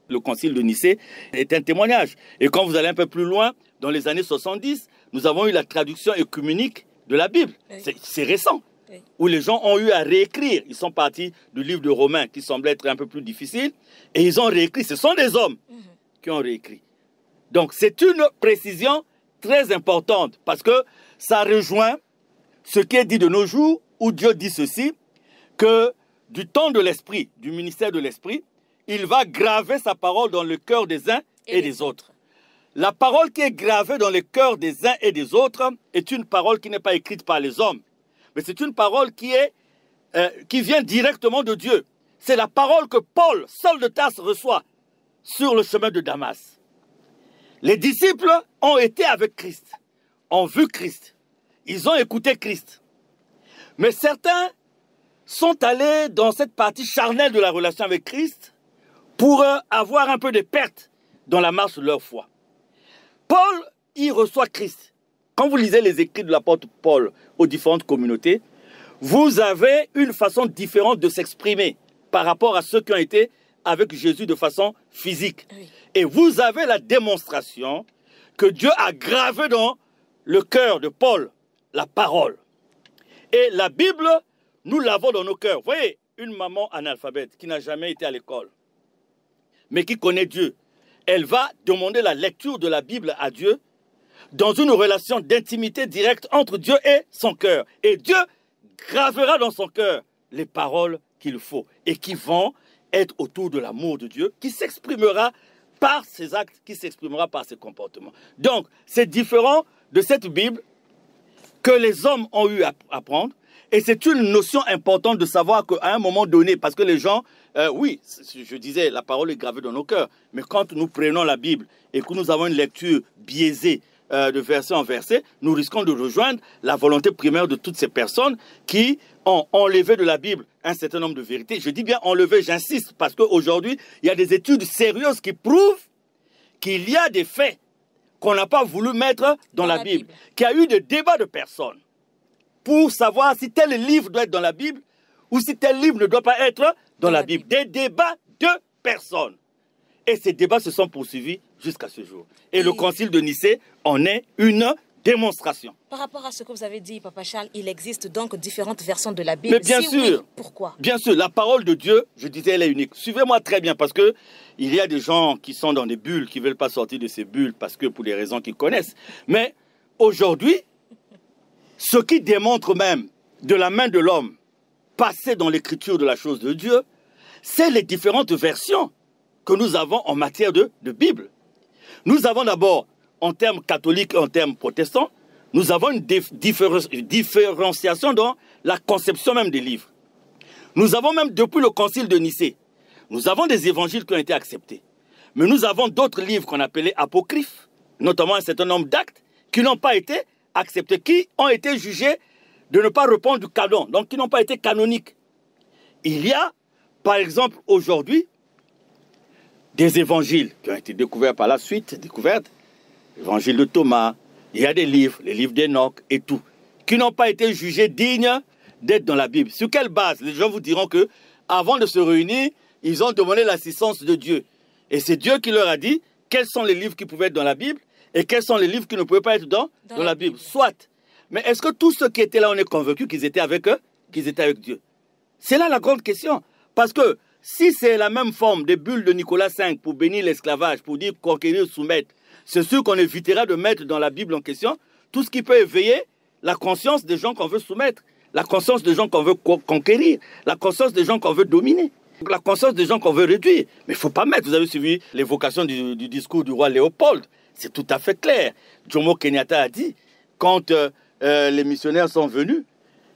Le concile de Nicée est un témoignage. Et quand vous allez un peu plus loin, dans les années 70, nous avons eu la traduction œcuménique de la Bible. Oui. C'est récent. Oui. Où les gens ont eu à réécrire. Ils sont partis du livre de Romains qui semblait être un peu plus difficile. Et ils ont réécrit. Ce sont des hommes qui ont réécrit. Donc c'est une précision très importante parce que ça rejoint ce qui est dit de nos jours où Dieu dit ceci, que du temps de l'Esprit, du ministère de l'Esprit, il va graver sa parole dans le cœur des uns et des autres. La parole qui est gravée dans le cœur des uns et des autres est une parole qui n'est pas écrite par les hommes, mais c'est une parole qui vient directement de Dieu. C'est la parole que Paul, Saul de Tarse, reçoit sur le chemin de Damas. Les disciples ont été avec Christ, ont vu Christ, ils ont écouté Christ. Mais certains sont allés dans cette partie charnelle de la relation avec Christ pour avoir un peu de perte dans la marche de leur foi. Paul, il reçoit Christ. Quand vous lisez les écrits de l'apôtre Paul aux différentes communautés, vous avez une façon différente de s'exprimer par rapport à ceux qui ont été avec Jésus de façon physique. Oui. Et vous avez la démonstration que Dieu a gravé dans le cœur de Paul la parole. Et la Bible, nous l'avons dans nos cœurs. Vous voyez, une maman analphabète qui n'a jamais été à l'école, mais qui connaît Dieu, elle va demander la lecture de la Bible à Dieu dans une relation d'intimité directe entre Dieu et son cœur. Et Dieu gravera dans son cœur les paroles qu'il faut et qui vont être autour de l'amour de Dieu, qui s'exprimera par ses actes, qui s'exprimera par ses comportements. Donc, c'est différent de cette Bible que les hommes ont eu à apprendre. Et c'est une notion importante de savoir qu'à un moment donné, parce que les gens, oui, je disais, la parole est gravée dans nos cœurs, mais quand nous prenons la Bible et que nous avons une lecture biaisée de verset en verset, nous risquons de rejoindre la volonté primaire de toutes ces personnes qui ont enlevé de la Bible un certain nombre de vérités. Je dis bien enlevé, j'insiste, parce qu'aujourd'hui, il y a des études sérieuses qui prouvent qu'il y a des faits qu'on n'a pas voulu mettre dans la Bible, qu'il y a eu des débats de personnes pour savoir si tel livre doit être dans la Bible ou si tel livre ne doit pas être dans la Bible. Des débats de personnes. Et ces débats se sont poursuivis jusqu'à ce jour. Et le concile de Nicée en est une démonstration. Par rapport à ce que vous avez dit, Papa Charles, il existe donc différentes versions de la Bible. Mais bien sûr. Oui, pourquoi? Bien sûr, la parole de Dieu, je disais, elle est unique. Suivez-moi très bien, parce que il y a des gens qui sont dans des bulles, qui ne veulent pas sortir de ces bulles, parce que pour des raisons qu'ils connaissent. Mais aujourd'hui, ce qui démontre même de la main de l'homme passé dans l'écriture de la chose de Dieu, c'est les différentes versions que nous avons en matière de Bible. Nous avons d'abord, en termes catholiques et en termes protestants, nous avons une différenciation dans la conception même des livres. Nous avons même, depuis le concile de Nicée, nous avons des évangiles qui ont été acceptés. Mais nous avons d'autres livres qu'on appelait apocryphes, notamment un certain nombre d'actes, qui n'ont pas été acceptés, qui ont été jugés de ne pas répondre du canon, donc qui n'ont pas été canoniques. Il y a, par exemple, aujourd'hui, des évangiles qui ont été découverts par la suite, l'évangile de Thomas, il y a des livres, les livres d'Enoch et tout, qui n'ont pas été jugés dignes d'être dans la Bible. Sur quelle base? Les gens vous diront que, avant de se réunir, ils ont demandé l'assistance de Dieu. Et c'est Dieu qui leur a dit quels sont les livres qui pouvaient être dans la Bible et quels sont les livres qui ne pouvaient pas être dans la Bible. Soit. Mais est-ce que tous ceux qui étaient là, on est convaincus qu'ils étaient avec eux, qu'ils étaient avec Dieu? C'est là la grande question. Parce que si c'est la même forme des bulles de Nicolas V pour bénir l'esclavage, pour dire conquérir, soumettre, c'est sûr qu'on évitera de mettre dans la Bible en question tout ce qui peut éveiller la conscience des gens qu'on veut soumettre, la conscience des gens qu'on veut conquérir, la conscience des gens qu'on veut dominer, la conscience des gens qu'on veut réduire. Mais il ne faut pas mettre, vous avez suivi l'évocation du discours du roi Léopold, c'est tout à fait clair. Jomo Kenyatta a dit, quand les missionnaires sont venus,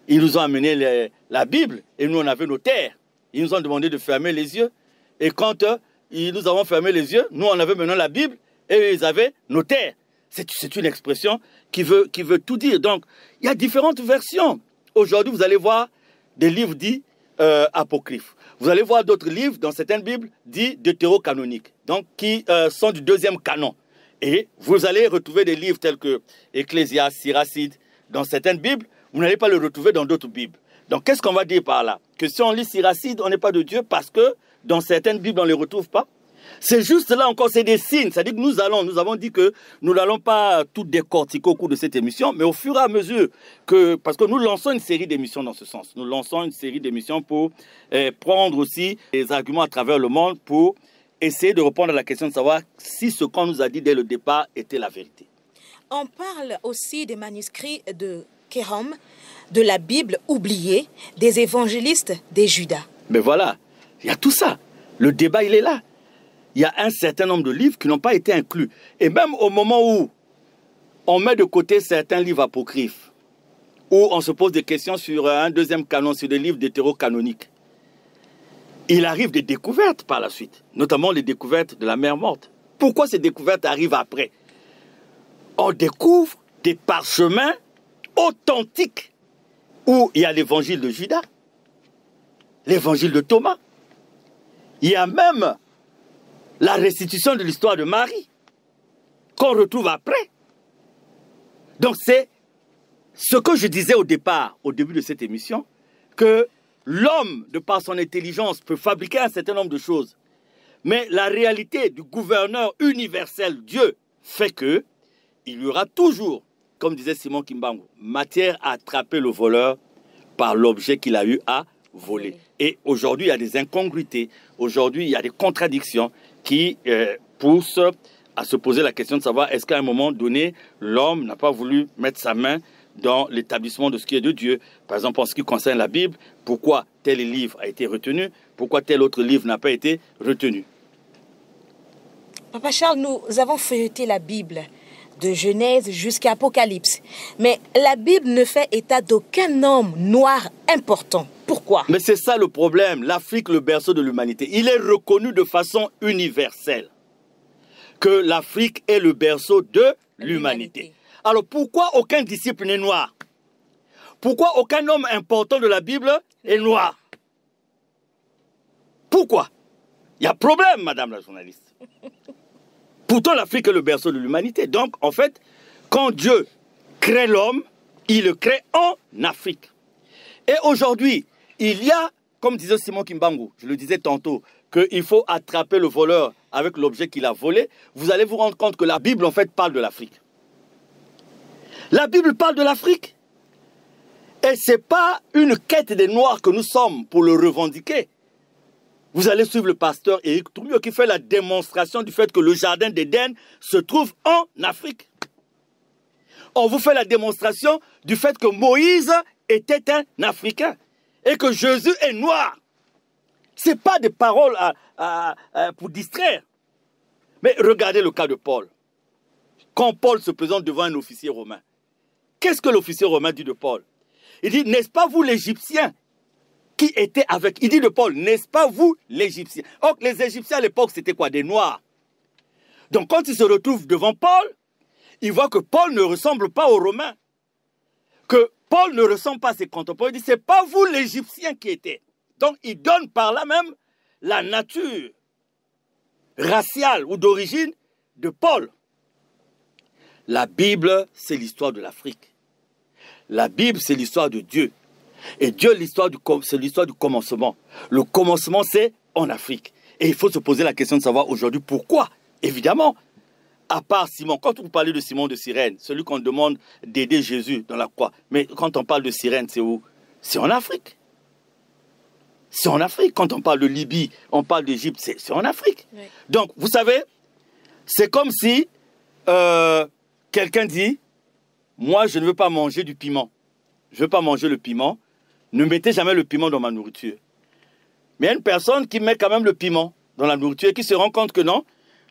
ils nous ont amené la Bible et nous on avait nos terres. Ils nous ont demandé de fermer les yeux. Et quand nous avons fermé les yeux, nous on avait maintenant la Bible et ils avaient nos terres. C'est une expression qui veut tout dire. Donc, il y a différentes versions. Aujourd'hui, vous allez voir des livres dits apocryphes. Vous allez voir d'autres livres dans certaines Bibles dits deutérocanoniques, donc qui sont du deuxième canon. Et vous allez retrouver des livres tels que Ecclésiaste, Siracide, dans certaines Bibles, vous n'allez pas le retrouver dans d'autres Bibles. Donc qu'est-ce qu'on va dire par là? Que si on lit Siracide, on n'est pas de Dieu parce que dans certaines Bibles, on ne les retrouve pas. C'est juste là encore, c'est des signes. C'est-à-dire que nous avons dit que nous n'allons pas tout décortiquer au cours de cette émission, mais au fur et à mesure parce que nous lançons une série d'émissions dans ce sens. Nous lançons une série d'émissions pour prendre aussi les arguments à travers le monde pour essayer de répondre à la question de savoir si ce qu'on nous a dit dès le départ était la vérité. On parle aussi des manuscrits de Kérom, de la Bible oubliée, des évangélistes, des Judas. Mais voilà, il y a tout ça. Le débat, il est là. Il y a un certain nombre de livres qui n'ont pas été inclus. Et même au moment où on met de côté certains livres apocryphes, où on se pose des questions sur un deuxième canon, sur des livres deutérocanoniques, il arrive des découvertes par la suite, notamment les découvertes de la mer morte. Pourquoi ces découvertes arrivent après? On découvre des parchemins authentiques où il y a l'évangile de Judas, l'évangile de Thomas. Il y a même la restitution de l'histoire de Marie qu'on retrouve après. Donc c'est ce que je disais au départ, au début de cette émission, que l'homme, de par son intelligence, peut fabriquer un certain nombre de choses. Mais la réalité du gouverneur universel, Dieu, fait que il y aura toujours, comme disait Simon Kimbangu, matière à attraper le voleur par l'objet qu'il a eu à voler. Et aujourd'hui, il y a des incongruités. Aujourd'hui, il y a des contradictions qui poussent à se poser la question de savoir est-ce qu'à un moment donné, l'homme n'a pas voulu mettre sa main dans l'établissement de ce qui est de Dieu. Par exemple, en ce qui concerne la Bible, pourquoi tel livre a été retenu, pourquoi tel autre livre n'a pas été retenu. Papa Charles, nous avons feuilleté la Bible de Genèse jusqu'à Apocalypse. Mais la Bible ne fait état d'aucun homme noir important. Pourquoi? Mais c'est ça le problème. L'Afrique, le berceau de l'humanité. Il est reconnu de façon universelle que l'Afrique est le berceau de l'humanité. Alors pourquoi aucun disciple n'est noir? Pourquoi aucun homme important de la Bible est noir? Pourquoi? Il y a problème, madame la journaliste. Pourtant, l'Afrique est le berceau de l'humanité. Donc, en fait, quand Dieu crée l'homme, il le crée en Afrique. Et aujourd'hui, il y a, comme disait Simon Kimbangu, je le disais tantôt, qu'il faut attraper le voleur avec l'objet qu'il a volé. Vous allez vous rendre compte que la Bible, en fait, parle de l'Afrique. La Bible parle de l'Afrique. Et ce n'est pas une quête des Noirs que nous sommes pour le revendiquer. Vous allez suivre le pasteur Éric Tourbillon qui fait la démonstration du fait que le jardin d'Éden se trouve en Afrique. On vous fait la démonstration du fait que Moïse était un Africain et que Jésus est noir. Ce n'est pas des paroles pour distraire. Mais regardez le cas de Paul. Quand Paul se présente devant un officier romain, qu'est-ce que l'officier romain dit de Paul? Il dit, n'est-ce pas vous l'Égyptien qui était avec... Il dit de Paul, n'est-ce pas vous l'Égyptien? Or, les Égyptiens à l'époque, c'était quoi? Des Noirs. Donc, quand il se retrouve devant Paul, il voit que Paul ne ressemble pas aux Romains. Que Paul ne ressemble pas à ses contemporains. Il dit, c'est pas vous l'Égyptien qui était. Donc, il donne par là même la nature raciale ou d'origine de Paul. La Bible, c'est l'histoire de l'Afrique. La Bible, c'est l'histoire de Dieu. Et Dieu, c'est l'histoire du commencement. Le commencement, c'est en Afrique. Et il faut se poser la question de savoir aujourd'hui pourquoi. Évidemment, à part Simon, quand vous parlez de Simon de Cyrène, celui qu'on demande d'aider Jésus dans la croix, mais quand on parle de Cyrène, c'est où? C'est en Afrique. C'est en Afrique. Quand on parle de Libye, on parle d'Égypte, c'est en Afrique. Oui. Donc, vous savez, c'est comme si quelqu'un dit, moi, je ne veux pas manger du piment. Je ne veux pas manger le piment. Ne mettez jamais le piment dans ma nourriture. Mais il y a une personne qui met quand même le piment dans la nourriture et qui se rend compte que non,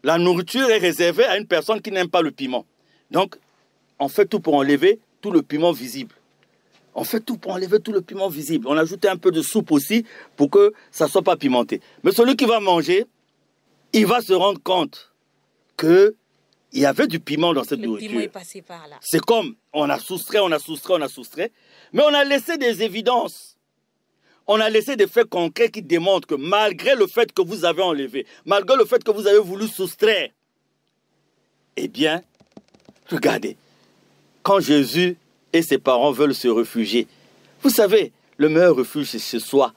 la nourriture est réservée à une personne qui n'aime pas le piment. Donc, on fait tout pour enlever tout le piment visible. On fait tout pour enlever tout le piment visible. On ajoute un peu de soupe aussi pour que ça ne soit pas pimenté. Mais celui qui va manger, il va se rendre compte qu'il y avait du piment dans cette nourriture. Le piment est passé par là. C'est comme on a soustrait, mais on a laissé des évidences. on a laissé des faits concrets qui démontrent que malgré le fait que vous avez enlevé, malgré le fait que vous avez voulu soustraire, eh bien, regardez, quand Jésus et ses parents veulent se réfugier, vous savez, le meilleur refuge, c'est chez soi.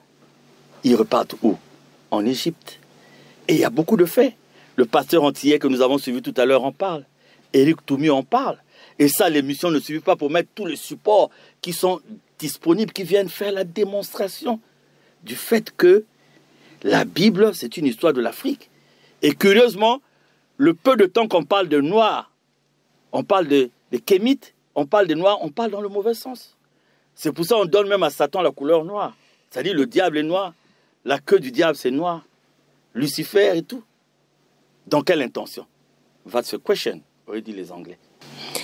Ils repartent où? En Égypte. Et il y a beaucoup de faits. Le pasteur antillais que nous avons suivi tout à l'heure en parle. Éric Toumi en parle. Et ça, l'émission ne suffit pas pour mettre tous les supports qui sont disponibles, qui viennent faire la démonstration du fait que la Bible, c'est une histoire de l'Afrique. Et curieusement, le peu de temps qu'on parle de Noirs, on parle des Kémites, on parle des Noirs, on parle dans le mauvais sens. C'est pour ça qu'on donne même à Satan la couleur noire. C'est-à-dire le diable est noir, la queue du diable c'est noir, Lucifer et tout. Dans quelle intention? That's the question, auraient dit les Anglais.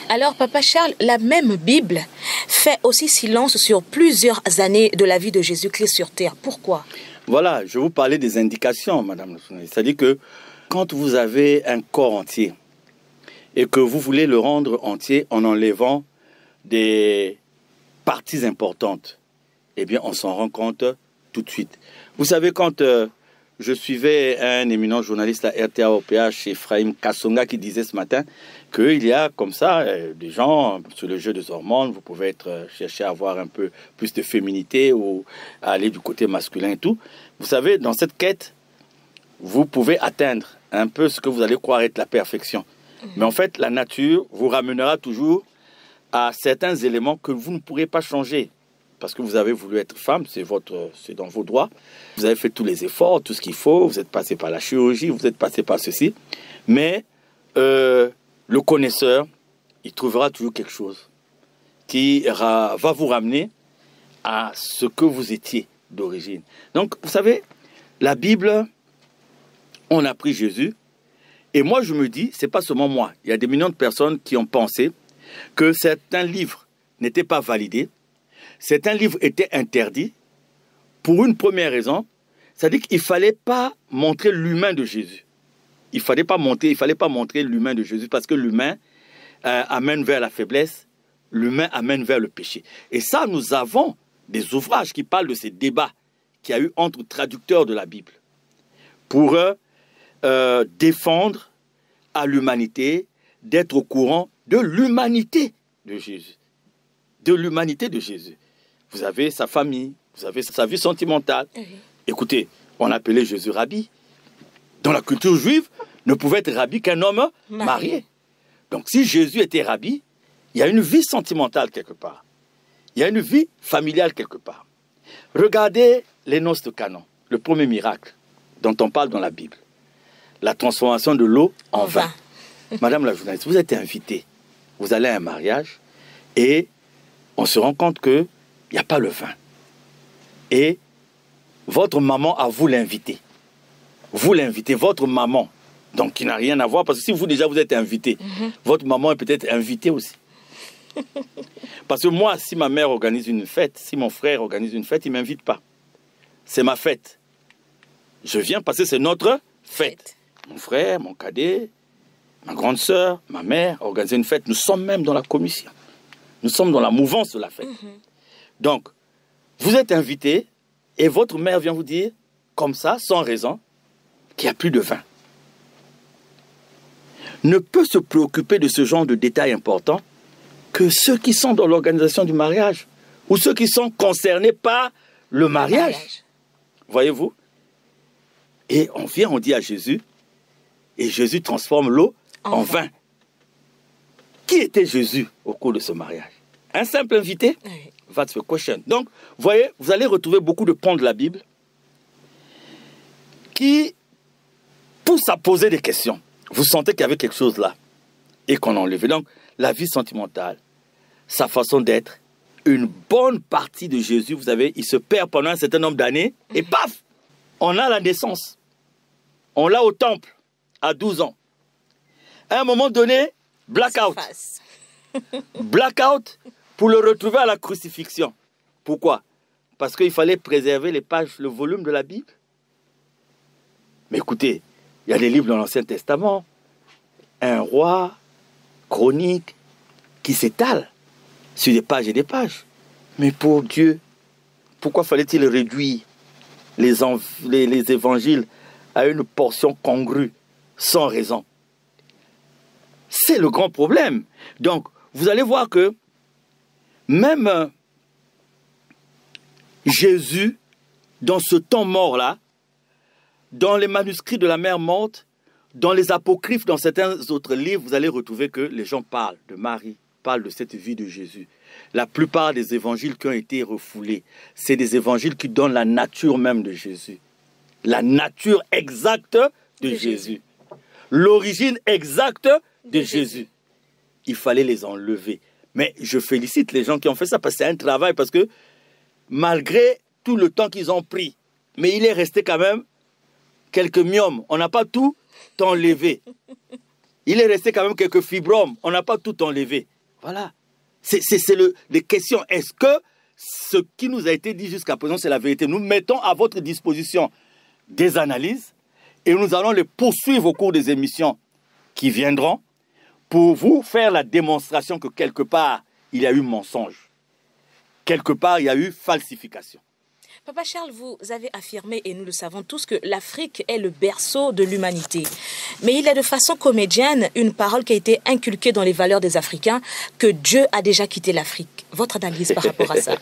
Alors, Papa Charles, la même Bible fait aussi silence sur plusieurs années de la vie de Jésus-Christ sur terre. Pourquoi? Voilà, je vous parlais des indications, madame. C'est-à-dire que quand vous avez un corps entier et que vous voulez le rendre entier en enlevant des parties importantes, eh bien, on s'en rend compte tout de suite. Vous savez, quand je suivais un éminent journaliste à RTA-OPH, Ephraim Kassonga, qui disait ce matin qu'il y a comme ça des gens sur le jeu des hormones, vous pouvez chercher à avoir un peu plus de féminité ou à aller du côté masculin et tout. Vous savez, dans cette quête, vous pouvez atteindre un peu ce que vous allez croire être la perfection. Mais en fait, la nature vous ramènera toujours à certains éléments que vous ne pourrez pas changer. Parce que vous avez voulu être femme, c'est dans vos droits. Vous avez fait tous les efforts, tout ce qu'il faut. Vous êtes passé par la chirurgie, vous êtes passé par ceci. Mais le connaisseur, il trouvera toujours quelque chose qui va vous ramener à ce que vous étiez d'origine. Donc, vous savez, la Bible, on a pris Jésus. Et moi, je me dis, c'est pas seulement moi. Il y a des millions de personnes qui ont pensé que certains livres n'étaient pas validés. Certains livres étaient interdits pour une première raison, c'est-à-dire qu'il ne fallait pas montrer l'humain de Jésus. Il ne fallait pas montrer l'humain de Jésus parce que l'humain amène vers la faiblesse, l'humain amène vers le péché. Et ça, nous avons des ouvrages qui parlent de ces débats qu'il y a eu entre traducteurs de la Bible pour défendre à l'humanité d'être au courant de l'humanité de Jésus. De l'humanité de Jésus. Vous avez sa famille, vous avez sa vie sentimentale. Écoutez, on appelait Jésus rabbi. Dans la culture juive, ne pouvait être rabbi qu'un homme marié. Donc si Jésus était rabbi, il y a une vie sentimentale quelque part. Il y a une vie familiale quelque part. Regardez les noces de Canan, le premier miracle dont on parle dans la Bible. La transformation de l'eau en vin. Madame la journaliste, vous êtes invitée. Vous allez à un mariage et on se rend compte qu'il n'y a pas le vin. Et votre maman a vous l'inviter. Vous l'invitez, votre maman, donc qui n'a rien à voir, parce que si vous déjà vous êtes invité, votre maman est peut-être invitée aussi. Parce que moi, si ma mère organise une fête, si mon frère organise une fête, il ne m'invite pas. C'est ma fête. Je viens parce que c'est notre fête. Mon frère, mon cadet, ma grande sœur, ma mère organisent une fête. Nous sommes même dans la commission. Nous sommes dans la mouvance de la fête. Donc, vous êtes invité et votre mère vient vous dire, comme ça, sans raison, qu'il n'y a plus de vin. Ne peut se préoccuper de ce genre de détails importants que ceux qui sont dans l'organisation du mariage ou ceux qui sont concernés par le mariage. Voyez-vous? Et on vient, on dit à Jésus, et Jésus transforme l'eau en vin. Qui était Jésus au cours de ce mariage? Un simple invité? That's the question. Donc, vous voyez, vous allez retrouver beaucoup de ponts de la Bible qui poussent à poser des questions. Vous sentez qu'il y avait quelque chose là et qu'on a enlevé. Donc, la vie sentimentale, sa façon d'être, une bonne partie de Jésus, vous savez, il se perd pendant un certain nombre d'années et paf, on a la naissance. On l'a au temple à 12 ans. À un moment donné, blackout. Blackout pour le retrouver à la crucifixion. Pourquoi? Parce qu'il fallait préserver les pages, le volume de la Bible. Mais écoutez, il y a des livres dans l'Ancien Testament, un roi, chronique, qui s'étale sur des pages et des pages. Mais pour Dieu, pourquoi fallait-il réduire les évangiles à une portion congrue, sans raison? C'est le grand problème. Donc, vous allez voir que même Jésus, dans ce temps mort-là, dans les manuscrits de la mer morte, dans les apocryphes, dans certains autres livres, vous allez retrouver que les gens parlent de Marie, parlent de cette vie de Jésus. La plupart des évangiles qui ont été refoulés, c'est des évangiles qui donnent la nature même de Jésus. La nature exacte de Jésus. L'origine exacte de Jésus. Il fallait les enlever. Mais je félicite les gens qui ont fait ça parce que c'est un travail, parce que malgré tout le temps qu'ils ont pris, mais il est resté quand même quelques myomes. On n'a pas tout enlevé. Il est resté quand même quelques fibromes. On n'a pas tout enlevé. Voilà. C'est les questions. Est-ce que ce qui nous a été dit jusqu'à présent, c'est la vérité? Nous mettons à votre disposition des analyses et nous allons les poursuivre au cours des émissions qui viendront pour vous faire la démonstration que quelque part, il y a eu mensonge. Quelque part, il y a eu falsification. Papa Charles, vous avez affirmé, et nous le savons tous, que l'Afrique est le berceau de l'humanité. Mais il est de façon comédienne une parole qui a été inculquée dans les valeurs des Africains, que Dieu a déjà quitté l'Afrique. Votre analyse par rapport à ça?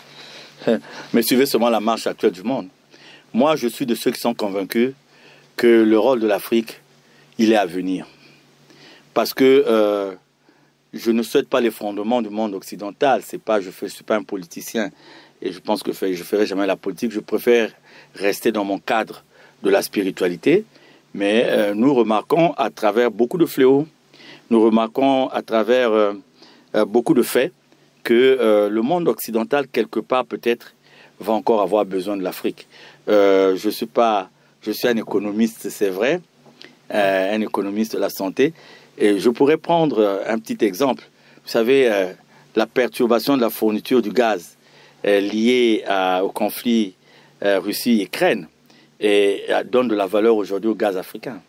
Mais suivez seulement la marche actuelle du monde. Moi, je suis de ceux qui sont convaincus que le rôle de l'Afrique, il est à venir. Parce que je ne souhaite pas l'effondrement du monde occidental. Je ne suis pas un politicien. Et je pense que je ne ferai jamais la politique. Je préfère rester dans mon cadre de la spiritualité. Mais nous remarquons à travers beaucoup de fléaux, nous remarquons à travers beaucoup de faits que le monde occidental, quelque part peut-être, va encore avoir besoin de l'Afrique. Je suis un économiste, c'est vrai, un économiste de la santé. Et je pourrais prendre un petit exemple. Vous savez, la perturbation de la fourniture du gaz liée au conflit Russie-Ukraine donne de la valeur aujourd'hui au gaz africain.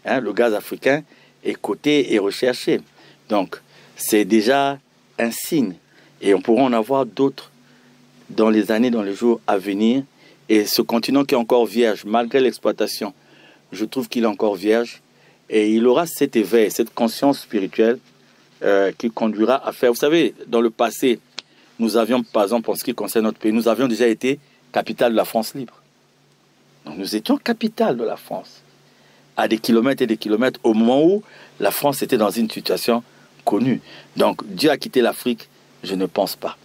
Le gaz africain est coté et recherché. Donc, c'est déjà un signe. Et on pourra en avoir d'autres dans les années, dans les jours à venir. Et ce continent qui est encore vierge, malgré l'exploitation, je trouve qu'il est encore vierge. Et il aura cet éveil, cette conscience spirituelle qui conduira à faire... Vous savez, dans le passé, nous avions, par exemple, en ce qui concerne notre pays, nous avions déjà été capitale de la France libre. Donc, nous étions capitale de la France, à des kilomètres et des kilomètres, au moment où la France était dans une situation connue. Donc, Dieu a quitté l'Afrique, je ne pense pas.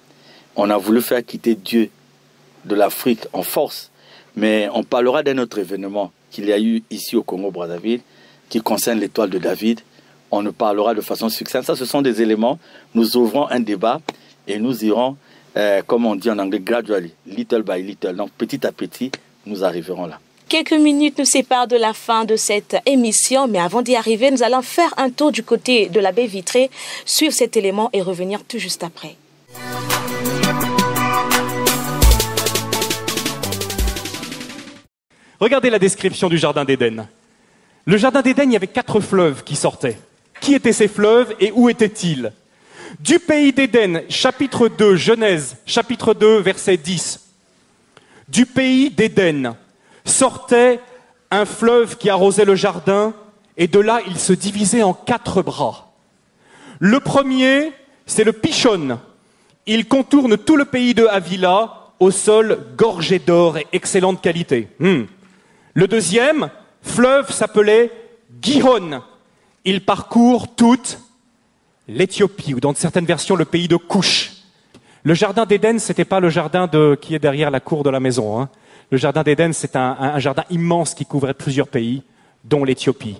On a voulu faire quitter Dieu de l'Afrique en force, mais on parlera d'un autre événement qu'il y a eu ici au Congo-Brazzaville, qui concerne l'étoile de David. On ne parlera de façon succincte. Ça, ce sont des éléments. Nous ouvrons un débat et nous irons, comme on dit en anglais, gradually, little by little. Donc, petit à petit, nous arriverons là. Quelques minutes nous séparent de la fin de cette émission, mais avant d'y arriver, nous allons faire un tour du côté de la baie vitrée, suivre cet élément et revenir tout juste après. Regardez la description du Jardin d'Éden. Le Jardin d'Éden, il y avait 4 fleuves qui sortaient. Qui étaient ces fleuves et où étaient-ils? Du pays d'Éden, chapitre 2, Genèse, chapitre 2, verset 10. Du pays d'Éden sortait un fleuve qui arrosait le jardin, et de là, il se divisait en 4 bras. Le premier, c'est le Pishon. Il contourne tout le pays de Havila, au sol gorgé d'or et excellente qualité. Le deuxième fleuve s'appelait Gihon. Il parcourt toute l'Éthiopie, ou dans certaines versions, le pays de Couche. Le jardin d'Éden, ce n'était pas le jardin qui est derrière la cour de la maison. Hein. Le jardin d'Éden, c'est un jardin immense qui couvrait plusieurs pays, dont l'Éthiopie.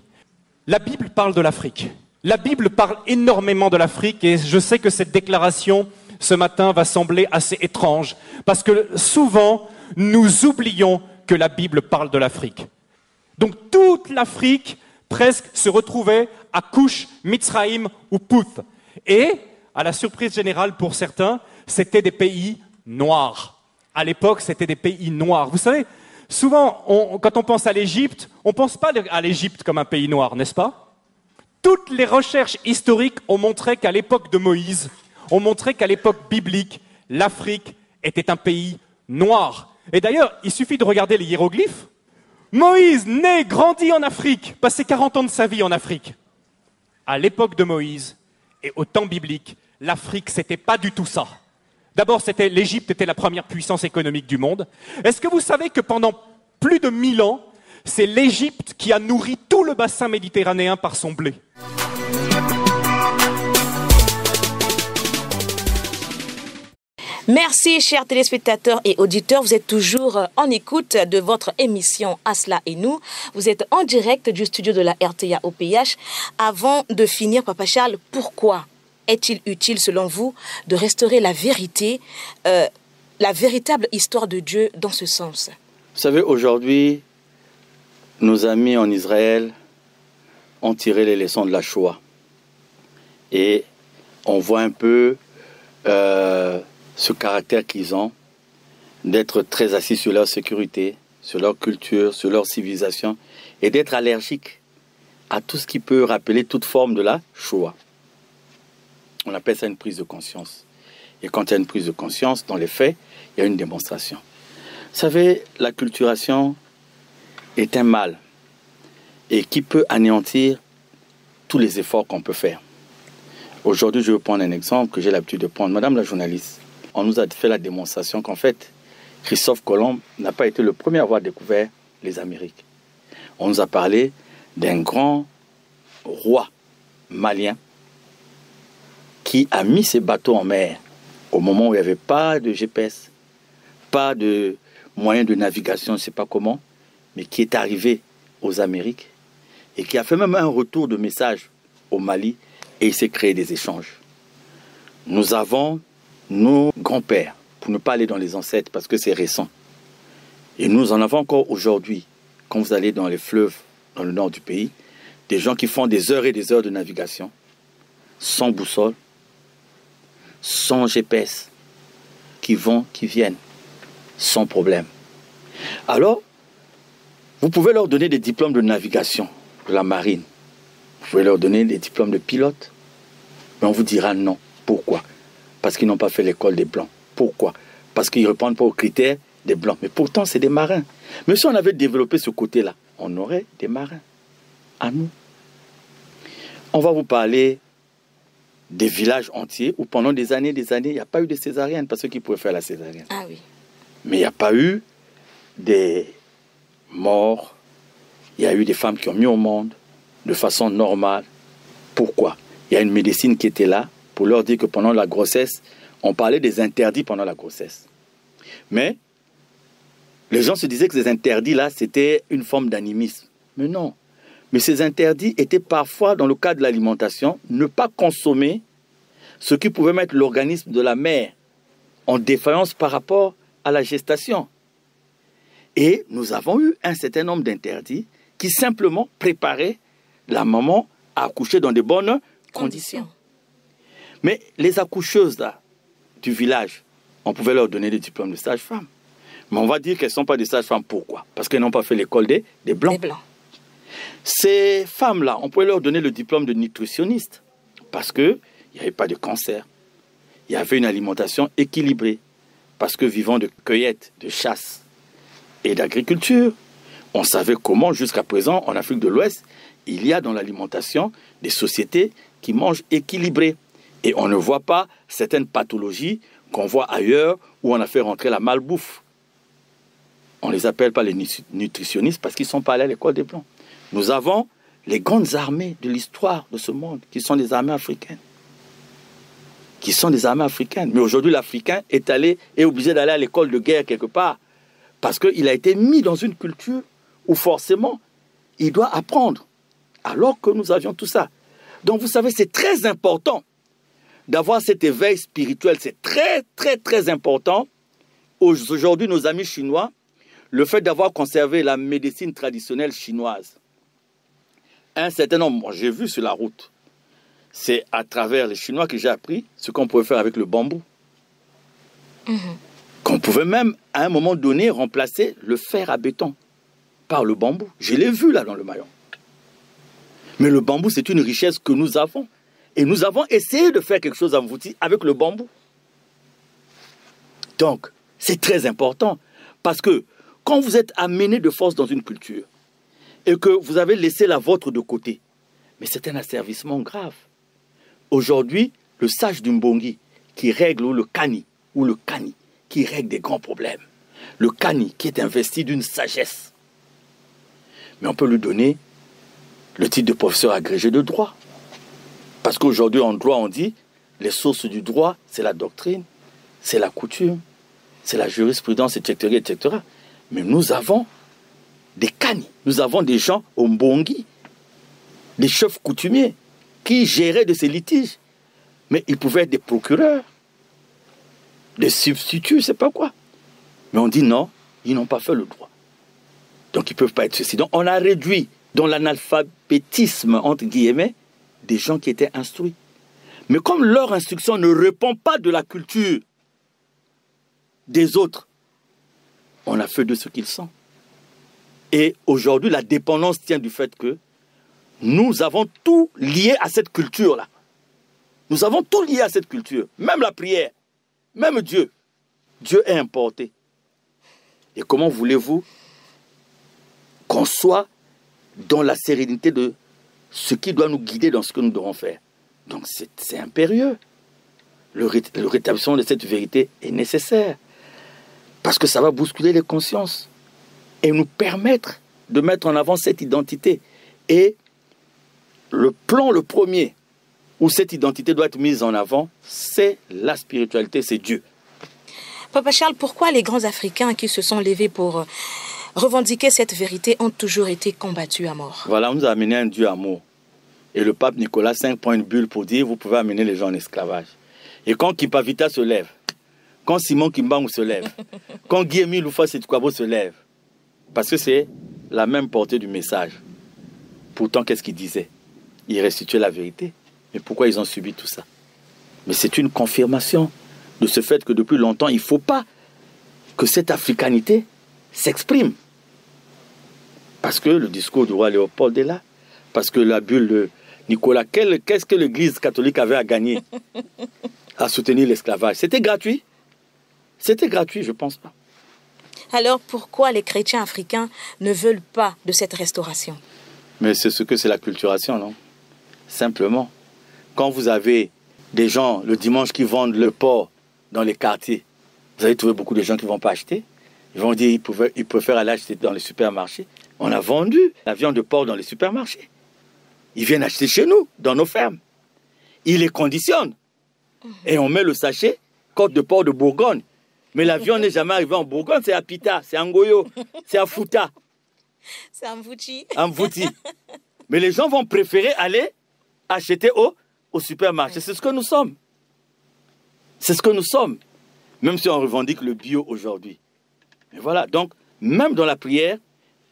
La Bible parle de l'Afrique. La Bible parle énormément de l'Afrique, et je sais que cette déclaration, ce matin, va sembler assez étrange, parce que souvent, nous oublions que la Bible parle de l'Afrique. Donc toute l'Afrique, presque, se retrouvait à Couche, Mitzraïm ou Pouth. Et, à la surprise générale pour certains, c'était des pays noirs. À l'époque, c'était des pays noirs. Vous savez, souvent, quand on pense à l'Égypte, on ne pense pas à l'Égypte comme un pays noir, n'est-ce pas? Toutes les recherches historiques ont montré qu'à l'époque de Moïse, ont montré qu'à l'époque biblique, l'Afrique était un pays noir. Et d'ailleurs, il suffit de regarder les hiéroglyphes. Moïse, né, grandi en Afrique, passé 40 ans de sa vie en Afrique. À l'époque de Moïse et au temps biblique, l'Afrique, c'était pas du tout ça. D'abord, l'Égypte était la première puissance économique du monde. Est-ce que vous savez que pendant plus de 1000 ans, c'est l'Égypte qui a nourri tout le bassin méditerranéen par son blé? Merci, chers téléspectateurs et auditeurs. Vous êtes toujours en écoute de votre émission Asla et nous. Vous êtes en direct du studio de la RTA OPH. Avant de finir, Papa Charles, pourquoi est-il utile, selon vous, de restaurer la vérité, la véritable histoire de Dieu dans ce sens? Vous savez, aujourd'hui, nos amis en Israël ont tiré les leçons de la Shoah. Et on voit un peu ce caractère qu'ils ont d'être très assis sur leur sécurité, sur leur culture, sur leur civilisation, et d'être allergiques à tout ce qui peut rappeler toute forme de la Shoah. On appelle ça une prise de conscience. Et quand il y a une prise de conscience, dans les faits, il y a une démonstration. Vous savez, l'acculturation est un mal et qui peut anéantir tous les efforts qu'on peut faire. Aujourd'hui, je vais prendre un exemple que j'ai l'habitude de prendre. Madame la journaliste, on nous a fait la démonstration qu'en fait, Christophe Colomb n'a pas été le premier à avoir découvert les Amériques. On nous a parlé d'un grand roi malien qui a mis ses bateaux en mer au moment où il n'y avait pas de GPS, pas de moyens de navigation, je ne sais pas comment, mais qui est arrivé aux Amériques et qui a fait même un retour de message au Mali et il s'est créé des échanges. Nous avons nos grands-pères, pour ne pas aller dans les ancêtres parce que c'est récent. Et nous en avons encore aujourd'hui, quand vous allez dans les fleuves, dans le nord du pays, des gens qui font des heures et des heures de navigation, sans boussole, sans GPS, qui vont, qui viennent, sans problème. Alors, vous pouvez leur donner des diplômes de navigation de la marine. Vous pouvez leur donner des diplômes de pilote. Mais on vous dira non. Pourquoi? Parce qu'ils n'ont pas fait l'école des Blancs. Pourquoi? Parce qu'ils ne répondent pas aux critères des Blancs. Mais pourtant, c'est des marins. Mais si on avait développé ce côté-là, on aurait des marins à nous. On va vous parler des villages entiers où pendant des années, il n'y a pas eu de césarienne, parce qu'ils pouvaient faire la césarienne. Ah oui. Mais il n'y a pas eu des morts, il y a eu des femmes qui ont mis au monde de façon normale. Pourquoi? Il y a une médecine qui était là pour leur dire que pendant la grossesse, on parlait des interdits pendant la grossesse. Mais les gens se disaient que ces interdits-là, c'était une forme d'animisme. Mais non. Mais ces interdits étaient parfois, dans le cadre de l'alimentation, ne pas consommer ce qui pouvait mettre l'organisme de la mère en défaillance par rapport à la gestation. Et nous avons eu un certain nombre d'interdits qui simplement préparaient la maman à accoucher dans de bonnes conditions. Mais les accoucheuses là, du village, on pouvait leur donner des diplômes de sage-femme. Mais on va dire qu'elles ne sont pas des sages-femmes. Pourquoi? Parce qu'elles n'ont pas fait l'école des Blancs. Des Blancs. Ces femmes-là, on pouvait leur donner le diplôme de nutritionniste. Parce qu'il n'y avait pas de cancer. Il y avait une alimentation équilibrée. Parce que vivant de cueillette, de chasse et d'agriculture, on savait comment, jusqu'à présent, en Afrique de l'Ouest, il y a dans l'alimentation des sociétés qui mangent équilibré. Et on ne voit pas certaines pathologies qu'on voit ailleurs où on a fait rentrer la malbouffe. On ne les appelle pas les nutritionnistes parce qu'ils ne sont pas allés à l'école des Blancs. Nous avons les grandes armées de l'histoire de ce monde qui sont des armées africaines. Mais aujourd'hui, l'Africain est obligé d'aller à l'école de guerre quelque part parce qu'il a été mis dans une culture où forcément, il doit apprendre. Alors que nous avions tout ça. Donc, vous savez, c'est très important d'avoir cet éveil spirituel. C'est très, très, très important. Aujourd'hui, nos amis chinois, le fait d'avoir conservé la médecine traditionnelle chinoise, un certain nombre, j'ai vu sur la route, c'est à travers les Chinois que j'ai appris ce qu'on pouvait faire avec le bambou. Qu'on pouvait même, à un moment donné, remplacer le fer à béton par le bambou. Je l'ai vu là dans le Mayon. Mais le bambou, c'est une richesse que nous avons. Et nous avons essayé de faire quelque chose à Mvouti avec le bambou. Donc, C'est très important. Parce que quand vous êtes amené de force dans une culture et que vous avez laissé la vôtre de côté, mais c'est un asservissement grave. Aujourd'hui, le sage du Mbongi qui règle, ou le Kani qui règle des grands problèmes. Le Kani qui est investi d'une sagesse. Mais on peut lui donner le titre de professeur agrégé de droit. Parce qu'aujourd'hui, en droit, on dit les sources du droit, c'est la doctrine, c'est la coutume, c'est la jurisprudence, etc., etc. Mais nous avons des Kani, nous avons des gens au Mbongi, des chefs coutumiers qui géraient de ces litiges. Mais ils pouvaient être des procureurs, des substituts, je ne sais pas quoi. Mais on dit non, ils n'ont pas fait le droit. Donc ils ne peuvent pas être ceci. Donc on a réduit dans l'analphabétisme, entre guillemets, des gens qui étaient instruits. Mais comme leur instruction ne répond pas de la culture des autres, on a fait de ce qu'ils sont. Et aujourd'hui, la dépendance tient du fait que nous avons tout lié à cette culture-là. Nous avons tout lié à cette culture. Même la prière, même Dieu. Dieu est importé. Et comment voulez-vous qu'on soit dans la sérénité de ce qui doit nous guider dans ce que nous devons faire? Donc c'est impérieux. Le rétablissement de cette vérité est nécessaire. Parce que ça va bousculer les consciences et nous permettre de mettre en avant cette identité. Et le plan, le premier, où cette identité doit être mise en avant, c'est la spiritualité, c'est Dieu. Papa Charles, pourquoi les grands Africains qui se sont levés pour revendiquer cette vérité ont toujours été combattus à mort? Voilà, on nous a amené un Dieu amour. Et le pape Nicolas V prend une bulle pour dire, vous pouvez amener les gens en esclavage. Et quand Kipavita se lève, quand Simon Kimbangu se lève, quand Guillemille Loufa Setukwabo se lève, parce que c'est la même portée du message. Pourtant, qu'est-ce qu'il disait? Il restituait la vérité. Mais pourquoi ils ont subi tout ça? Mais c'est une confirmation de ce fait que depuis longtemps, il ne faut pas que cette africanité s'exprime. Parce que le discours du roi Léopold est là. Parce que la bulle de Nicolas, qu'est-ce que l'Église catholique avait à gagner à soutenir l'esclavage? C'était gratuit. C'était gratuit, je ne pense pas. Alors pourquoi les chrétiens africains ne veulent pas de cette restauration? Mais c'est ce que c'est la culturation, non? Simplement. Quand vous avez des gens le dimanche qui vendent le porc dans les quartiers, vous allez trouver beaucoup de gens qui ne vont pas acheter. Ils vont dire qu'ils préfèrent aller acheter dans les supermarchés. On a vendu la viande de porc dans les supermarchés. Ils viennent acheter chez nous, dans nos fermes. Ils les conditionnent. Et on met le sachet côte de porc de Bourgogne. Mais la viande n'est jamais arrivée en Bourgogne, c'est à Pita, c'est à Ngoyo, c'est à Fouta. C'est à Mvouti. À Mvouti. Mais les gens vont préférer aller acheter au supermarché. C'est ce que nous sommes. C'est ce que nous sommes. Même si on revendique le bio aujourd'hui. Mais voilà, donc, même dans la prière,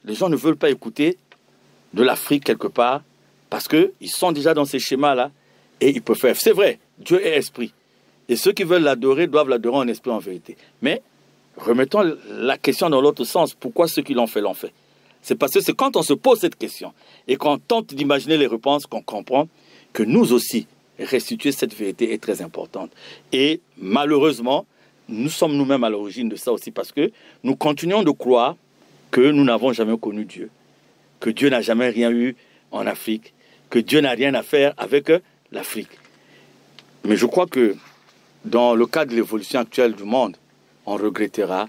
les gens ne veulent pas écouter de l'Afrique quelque part, parce qu'ils sont déjà dans ces schémas-là, et ils préfèrent. C'est vrai, Dieu est esprit. Et ceux qui veulent l'adorer doivent l'adorer en esprit, en vérité. Mais remettons la question dans l'autre sens. Pourquoi ceux qui l'ont fait l'ont fait? C'est parce que c'est quand on se pose cette question et qu'on tente d'imaginer les réponses qu'on comprend que nous aussi, restituer cette vérité est très importante. Et malheureusement, nous sommes nous-mêmes à l'origine de ça aussi parce que nous continuons de croire que nous n'avons jamais connu Dieu, que Dieu n'a jamais rien eu en Afrique, que Dieu n'a rien à faire avec l'Afrique. Mais je crois que dans le cadre de l'évolution actuelle du monde, on regrettera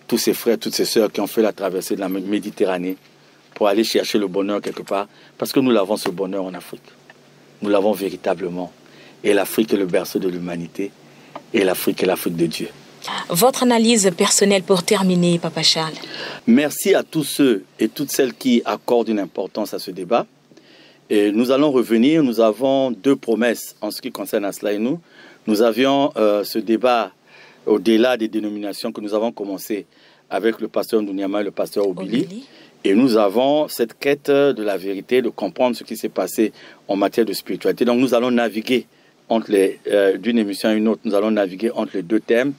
tous ces frères, toutes ces sœurs qui ont fait la traversée de la Méditerranée pour aller chercher le bonheur quelque part, parce que nous l'avons ce bonheur en Afrique. Nous l'avons véritablement. Et l'Afrique est le berceau de l'humanité, et l'Afrique est l'Afrique de Dieu. Votre analyse personnelle pour terminer, Papa Charles. Merci à tous ceux et toutes celles qui accordent une importance à ce débat. Et nous allons revenir, nous avons deux promesses en ce qui concerne Asla et nous. Nous avions ce débat au-delà des dénominations que nous avons commencé avec le pasteur Ndunyama et le pasteur Obili. Et nous avons cette quête de la vérité, de comprendre ce qui s'est passé en matière de spiritualité. Donc nous allons naviguer entre d'une émission à une autre, nous allons naviguer entre les deux thèmes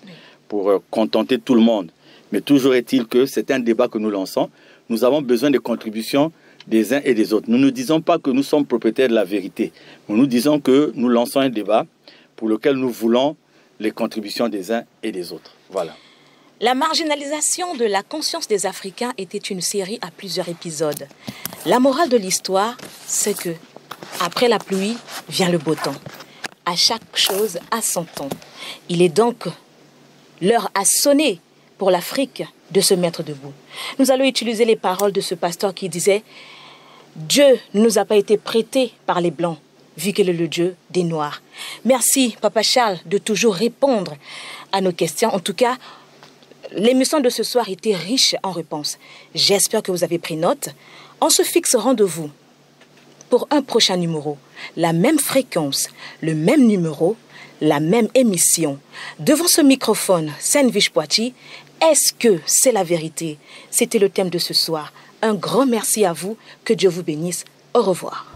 pour contenter tout le monde. Mais toujours est-il que c'est un débat que nous lançons. Nous avons besoin des contributions des uns et des autres. Nous ne disons pas que nous sommes propriétaires de la vérité. Nous disons que nous lançons un débat pour lequel nous voulons les contributions des uns et des autres. Voilà. La marginalisation de la conscience des Africains était une série à plusieurs épisodes. La morale de l'histoire, c'est que, après la pluie, vient le beau temps. À chaque chose à son temps. Il est donc l'heure à sonner pour l'Afrique de se mettre debout. Nous allons utiliser les paroles de ce pasteur qui disait « Dieu ne nous a pas été prêté par les Blancs, vu qu'il est le Dieu des Noirs. » Merci, Papa Charles, de toujours répondre à nos questions. En tout cas, l'émission de ce soir était riche en réponses. J'espère que vous avez pris note. On se fixe rendez-vous pour un prochain numéro. La même fréquence, le même numéro, la même émission. Devant ce microphone, Senvish Poiti, est-ce que c'est la vérité? C'était le thème de ce soir. Un grand merci à vous. Que Dieu vous bénisse. Au revoir.